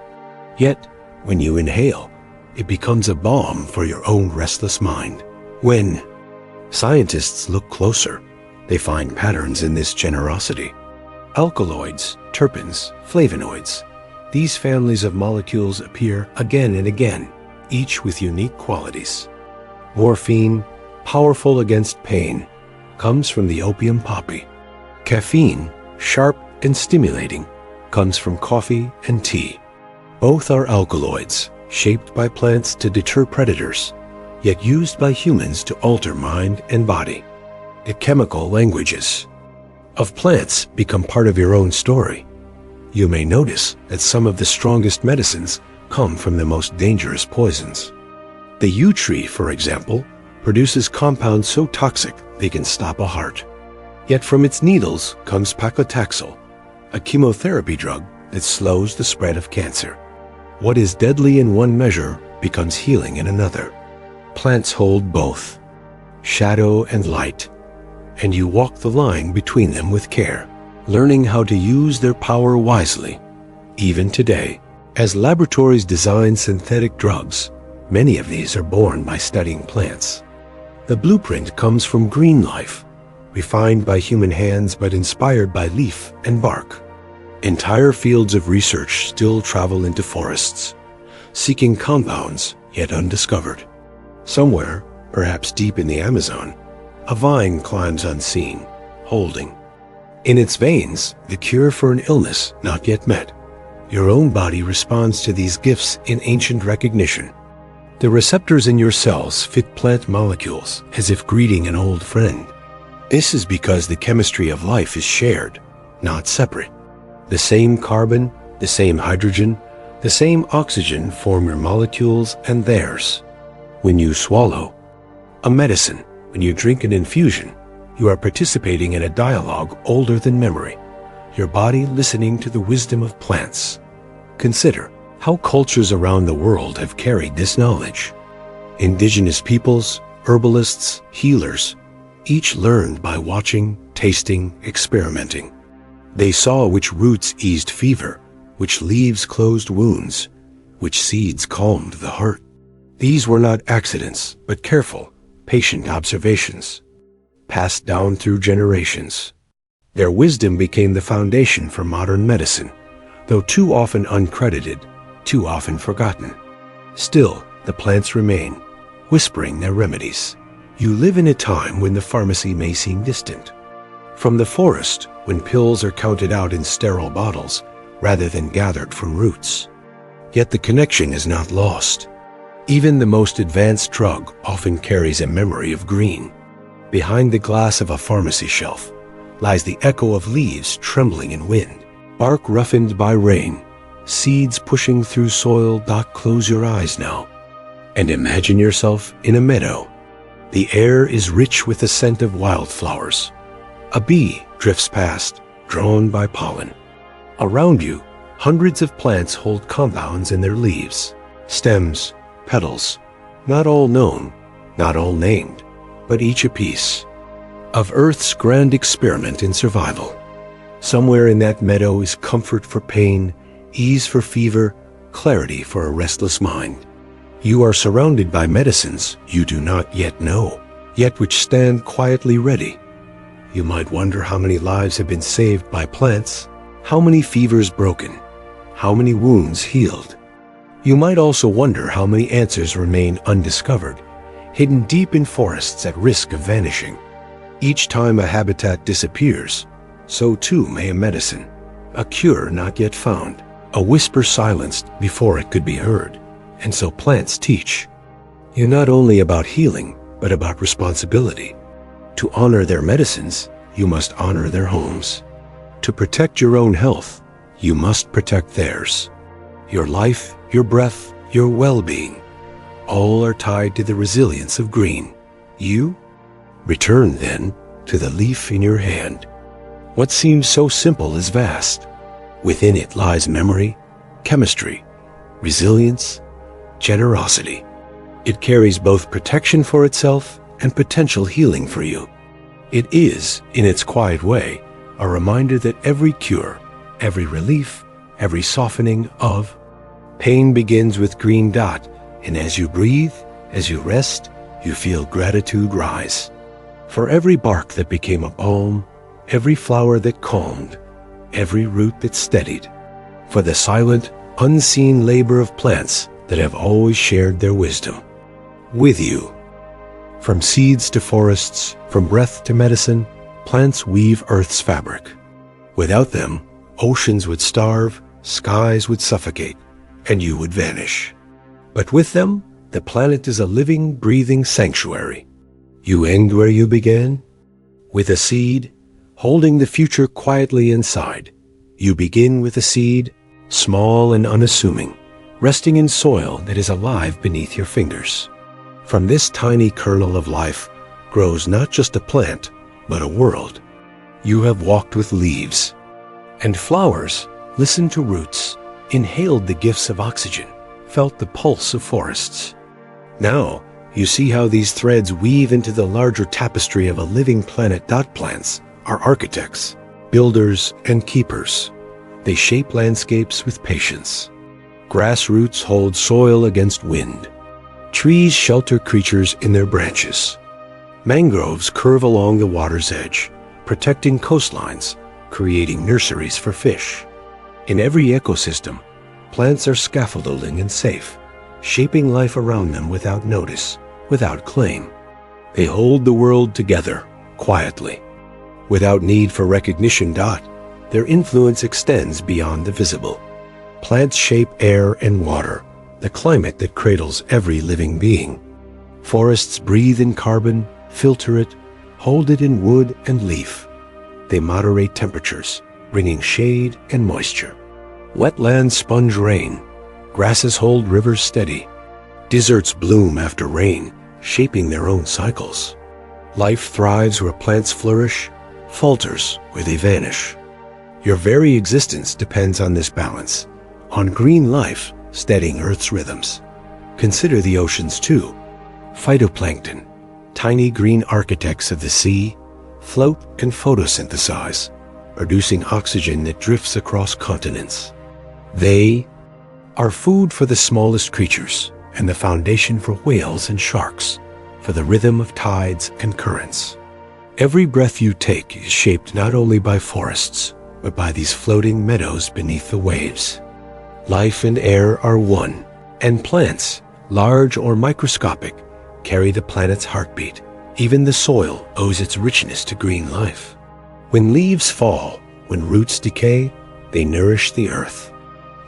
Yet, when you inhale, it becomes a balm for your own restless mind. When scientists look closer, they find patterns in this generosity. Alkaloids, terpenes, flavonoids. These families of molecules appear again and again, each with unique qualities. Morphine, powerful against pain, comes from the opium poppy. Caffeine, sharp and stimulating, comes from coffee and tea. Both are alkaloids, shaped by plants to deter predators, yet used by humans to alter mind and body. The chemical languages of plants become part of your own story. You may notice that some of the strongest medicines come from the most dangerous poisons. The yew tree, for example, produces compounds so toxic they can stop a heart. Yet from its needles comes paclitaxel, a chemotherapy drug that slows the spread of cancer. What is deadly in one measure becomes healing in another. Plants hold both, shadow and light, and you walk the line between them with care, learning how to use their power wisely. Even today, as laboratories design synthetic drugs, many of these are born by studying plants. The blueprint comes from green life, refined by human hands but inspired by leaf and bark. Entire fields of research still travel into forests, seeking compounds yet undiscovered. Somewhere, perhaps deep in the Amazon, a vine climbs unseen, holding in its veins the cure for an illness not yet met. Your own body responds to these gifts in ancient recognition. The receptors in your cells fit plant molecules as if greeting an old friend. This is because the chemistry of life is shared, not separate. The same carbon, the same hydrogen, the same oxygen form your molecules and theirs. When you swallow a medicine, when you drink an infusion, you are participating in a dialogue older than memory, your body listening to the wisdom of plants. Consider how cultures around the world have carried this knowledge. Indigenous peoples, herbalists, healers, each learned by watching, tasting, experimenting. They saw which roots eased fever, which leaves closed wounds, which seeds calmed the heart. These were not accidents, but careful, patient observations, passed down through generations. Their wisdom became the foundation for modern medicine, though too often uncredited, too often forgotten. Still, the plants remain, whispering their remedies. You live in a time when the pharmacy may seem distant. From the forest, when pills are counted out in sterile bottles rather than gathered from roots. Yet the connection is not lost. Even the most advanced drug often carries a memory of green. Behind the glass of a pharmacy shelf lies the echo of leaves trembling in wind, bark roughened by rain, seeds pushing through soil. Close your eyes now and imagine yourself in a meadow. The air is rich with the scent of wildflowers. A bee drifts past, drawn by pollen. Around you, hundreds of plants hold compounds in their leaves, stems, petals, not all known, not all named, but each a piece of Earth's grand experiment in survival. Somewhere in that meadow is comfort for pain, ease for fever, clarity for a restless mind. You are surrounded by medicines you do not yet know, yet which stand quietly ready. You might wonder how many lives have been saved by plants, how many fevers broken, how many wounds healed. You might also wonder how many answers remain undiscovered, hidden deep in forests at risk of vanishing. Each time a habitat disappears, so too may a medicine, a cure not yet found, a whisper silenced before it could be heard. And so plants teach you not only about healing, but about responsibility. To honor their medicines, you must honor their homes. To protect your own health, you must protect theirs. Your life, your breath, your well-being, all are tied to the resilience of green. You return then to the leaf in your hand. What seems so simple is vast. Within it lies memory, chemistry, resilience, generosity. It carries both protection for itself and potential healing for you. It is, in its quiet way, a reminder that every cure, every relief, every softening of pain begins with green dot, and as you breathe, as you rest, you feel gratitude rise. For every bark that became a balm, every flower that calmed, every root that steadied, for the silent, unseen labor of plants that have always shared their wisdom with you. From seeds to forests, from breath to medicine, plants weave Earth's fabric. Without them, oceans would starve, skies would suffocate, and you would vanish. But with them, the planet is a living, breathing sanctuary. You end where you began, with a seed, holding the future quietly inside. You begin with a seed, small and unassuming, resting in soil that is alive beneath your fingers. From this tiny kernel of life grows not just a plant, but a world. You have walked with leaves and flowers, listened to roots, inhaled the gifts of oxygen, felt the pulse of forests. Now, you see how these threads weave into the larger tapestry of a living planet. Plants are architects, builders, and keepers. They shape landscapes with patience. Grass roots hold soil against wind. Trees shelter creatures in their branches. Mangroves curve along the water's edge, protecting coastlines, creating nurseries for fish. In every ecosystem, plants are scaffolding and safe, shaping life around them without notice, without claim. They hold the world together, quietly. Without need for recognition. Their influence extends beyond the visible. Plants shape air and water, the climate that cradles every living being. Forests breathe in carbon, filter it, hold it in wood and leaf. They moderate temperatures, bringing shade and moisture. Wetlands sponge rain. Grasses hold rivers steady. Deserts bloom after rain, shaping their own cycles. Life thrives where plants flourish, falters where they vanish. Your very existence depends on this balance, on green life steadying Earth's rhythms. Consider the oceans too. Phytoplankton, tiny green architects of the sea, float and photosynthesize, producing oxygen that drifts across continents. They are food for the smallest creatures and the foundation for whales and sharks, for the rhythm of tides and currents. Every breath you take is shaped not only by forests, but by these floating meadows beneath the waves. Life and air are one, and plants, large or microscopic, carry the planet's heartbeat. Even the soil owes its richness to green life. When leaves fall, when roots decay, they nourish the earth.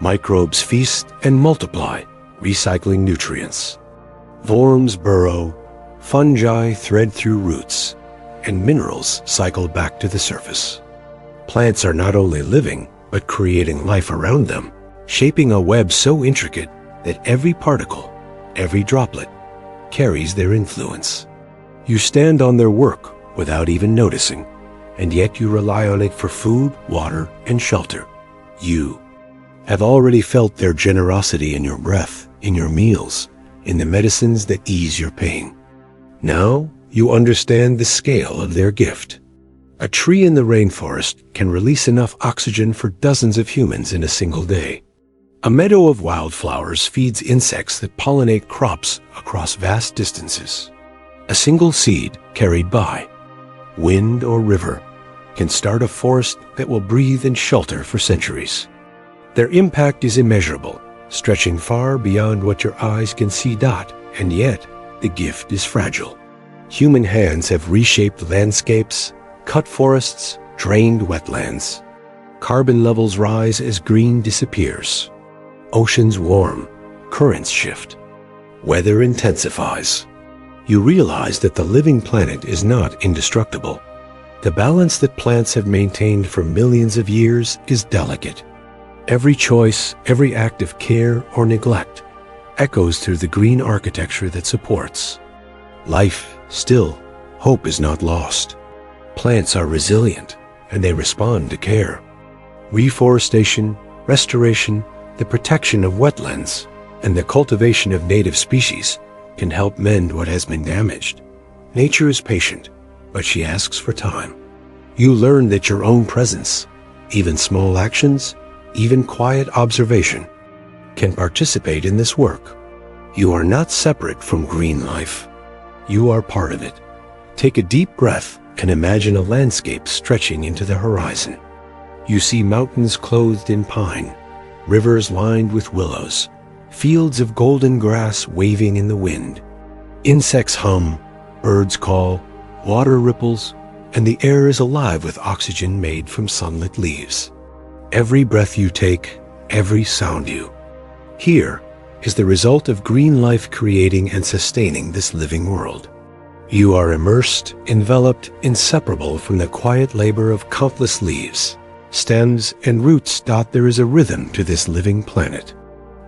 Microbes feast and multiply, recycling nutrients. Worms burrow, fungi thread through roots, and minerals cycle back to the surface. Plants are not only living, but creating life around them, shaping a web so intricate that every particle, every droplet, carries their influence. You stand on their work without even noticing, and yet you rely on it for food, water, and shelter. You have already felt their generosity in your breath, in your meals, in the medicines that ease your pain. Now you understand the scale of their gift. A tree in the rainforest can release enough oxygen for dozens of humans in a single day. A meadow of wildflowers feeds insects that pollinate crops across vast distances. A single seed carried by wind, or river can start a forest that will breathe and shelter for centuries. Their impact is immeasurable, stretching far beyond what your eyes can see. And yet, the gift is fragile. Human hands have reshaped landscapes, cut forests, drained wetlands. Carbon levels rise as green disappears. Oceans warm, currents shift. Weather intensifies. You realize that the living planet is not indestructible. The balance that plants have maintained for millions of years is delicate. Every choice, every act of care or neglect echoes through the green architecture that supports. Life still, hope is not lost. Plants are resilient, and they respond to care. Reforestation, restoration, the protection of wetlands, and the cultivation of native species can help mend what has been damaged. Nature is patient, but she asks for time. You learn that your own presence, even small actions, even quiet observation, can participate in this work. You are not separate from green life. You are part of it. Take a deep breath and imagine a landscape stretching into the horizon. You see mountains clothed in pine, rivers lined with willows, fields of golden grass waving in the wind. Insects hum, birds call, water ripples, and the air is alive with oxygen made from sunlit leaves. Every breath you take, every sound you hear, is the result of green life creating and sustaining this living world. You are immersed, enveloped, inseparable from the quiet labor of countless leaves, stems, and roots. There is a rhythm to this living planet.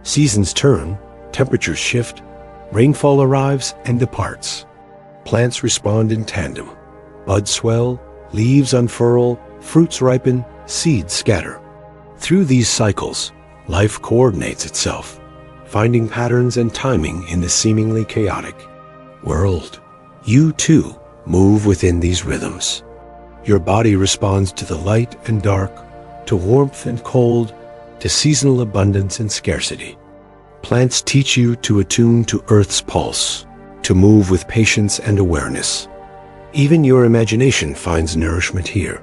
Seasons turn, temperatures shift, rainfall arrives and departs. Plants respond in tandem. Buds swell, leaves unfurl, fruits ripen, seeds scatter. Through these cycles, life coordinates itself, finding patterns and timing in the seemingly chaotic world. You, too, move within these rhythms. Your body responds to the light and dark, to warmth and cold, to seasonal abundance and scarcity. Plants teach you to attune to Earth's pulse, to move with patience and awareness. Even your imagination finds nourishment here.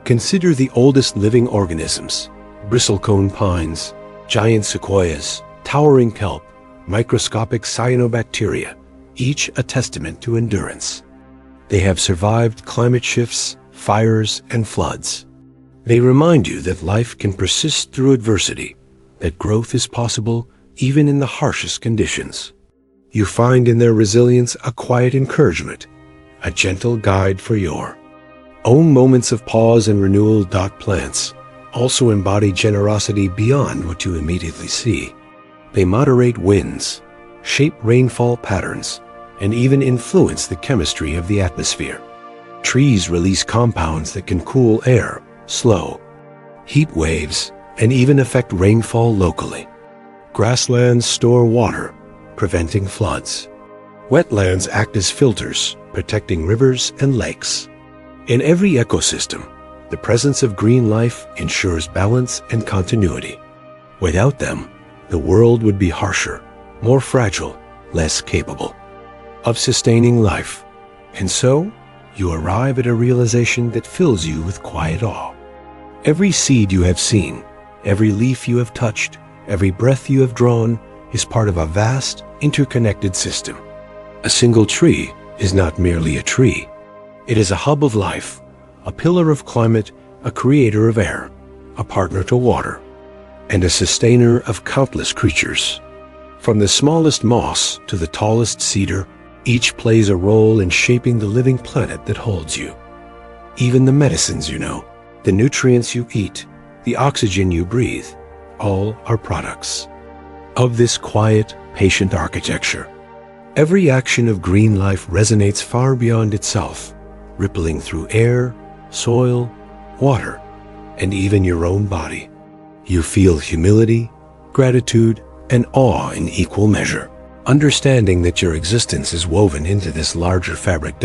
Consider the oldest living organisms: bristlecone pines, giant sequoias, towering kelp, microscopic cyanobacteria, each a testament to endurance. They have survived climate shifts, fires, and floods. They remind you that life can persist through adversity, that growth is possible even in the harshest conditions. You find in their resilience a quiet encouragement, a gentle guide for your own moments of pause and renewal. Plants also embody generosity beyond what you immediately see. They moderate winds, shape rainfall patterns, and even influence the chemistry of the atmosphere. Trees release compounds that can cool air, slow heat waves, and even affect rainfall locally. Grasslands store water, preventing floods. Wetlands act as filters, protecting rivers and lakes. In every ecosystem, the presence of green life ensures balance and continuity. Without them, the world would be harsher, more fragile, less capable of sustaining life. And so, you arrive at a realization that fills you with quiet awe. Every seed you have seen, every leaf you have touched, every breath you have drawn is part of a vast, interconnected system. A single tree is not merely a tree. It is a hub of life, a pillar of climate, a creator of air, a partner to water, and a sustainer of countless creatures. From the smallest moss to the tallest cedar, each plays a role in shaping the living planet that holds you. Even the medicines you know, the nutrients you eat, the oxygen you breathe, all are products of this quiet, patient architecture. Every action of green life resonates far beyond itself, rippling through air, soil, water, and even your own body. You feel humility, gratitude, and awe in equal measure, understanding that your existence is woven into this larger fabric.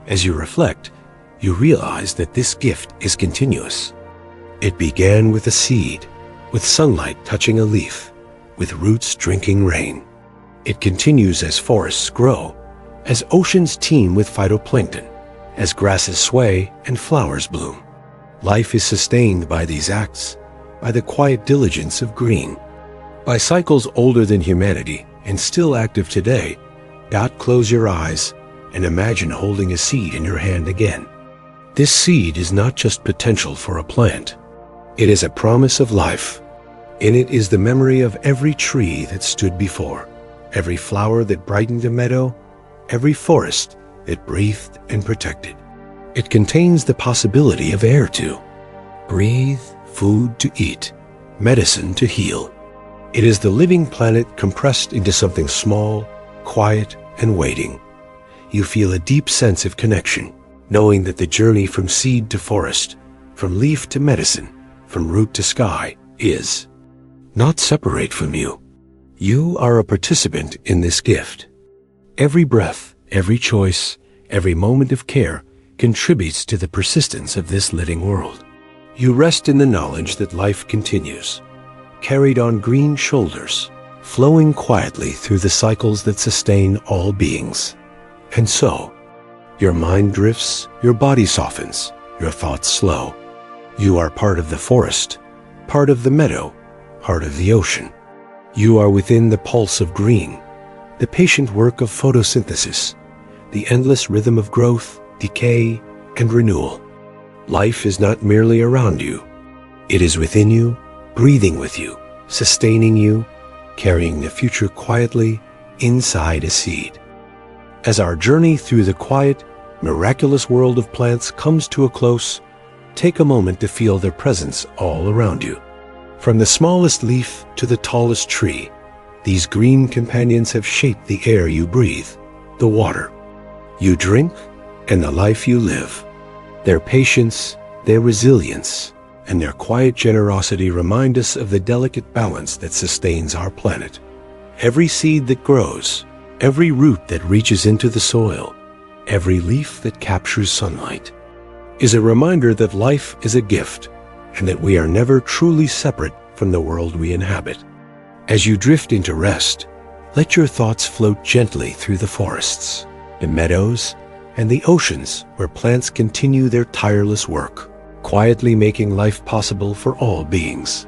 As you reflect, you realize that this gift is continuous. It began with a seed, with sunlight touching a leaf, with roots drinking rain. It continues as forests grow, as oceans teem with phytoplankton, as grasses sway and flowers bloom. Life is sustained by these acts, by the quiet diligence of green. By cycles older than humanity and still active today. Close your eyes and imagine holding a seed in your hand again. This seed is not just potential for a plant. It is a promise of life. In it is the memory of every tree that stood before, every flower that brightened a meadow, every forest that breathed and protected. It contains the possibility of air to breathe, food to eat, medicine to heal. It is the living planet compressed into something small, quiet, and waiting. You feel a deep sense of connection, knowing that the journey from seed to forest, from leaf to medicine, from root to sky, is not separate from you. You are a participant in this gift. Every breath, every choice, every moment of care contributes to the persistence of this living world. You rest in the knowledge that life continues, carried on green shoulders, flowing quietly through the cycles that sustain all beings. And so, your mind drifts, your body softens, your thoughts slow. You are part of the forest, part of the meadow, part of the ocean. You are within the pulse of green, the patient work of photosynthesis, the endless rhythm of growth, decay, and renewal. Life is not merely around you. It is within you, breathing with you, sustaining you, carrying the future quietly inside a seed. As our journey through the quiet, miraculous world of plants comes to a close, take a moment to feel their presence all around you. From the smallest leaf to the tallest tree, these green companions have shaped the air you breathe, the water you drink, and the life you live. Their patience, their resilience, and their quiet generosity remind us of the delicate balance that sustains our planet. Every seed that grows, every root that reaches into the soil, every leaf that captures sunlight, is a reminder that life is a gift and that we are never truly separate from the world we inhabit. As you drift into rest, let your thoughts float gently through the forests, the meadows, and the oceans where plants continue their tireless work, quietly making life possible for all beings.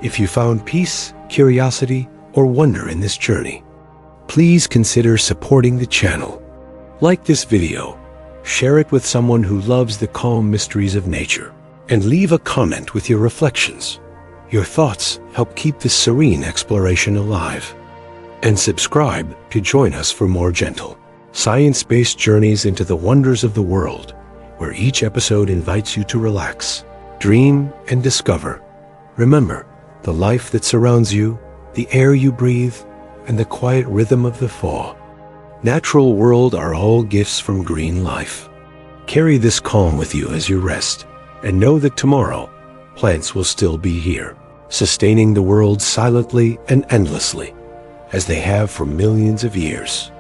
If you found peace, curiosity, or wonder in this journey, please consider supporting the channel. Like this video, share it with someone who loves the calm mysteries of nature, and leave a comment with your reflections. Your thoughts help keep this serene exploration alive. And subscribe to join us for more gentle, science-based journeys into the wonders of the world, where each episode invites you to relax, dream, and discover. Remember, the life that surrounds you, the air you breathe, and the quiet rhythm of the fall. Natural world are all gifts from green life. Carry this calm with you as you rest, and know that tomorrow, plants will still be here, sustaining the world silently and endlessly, as they have for millions of years.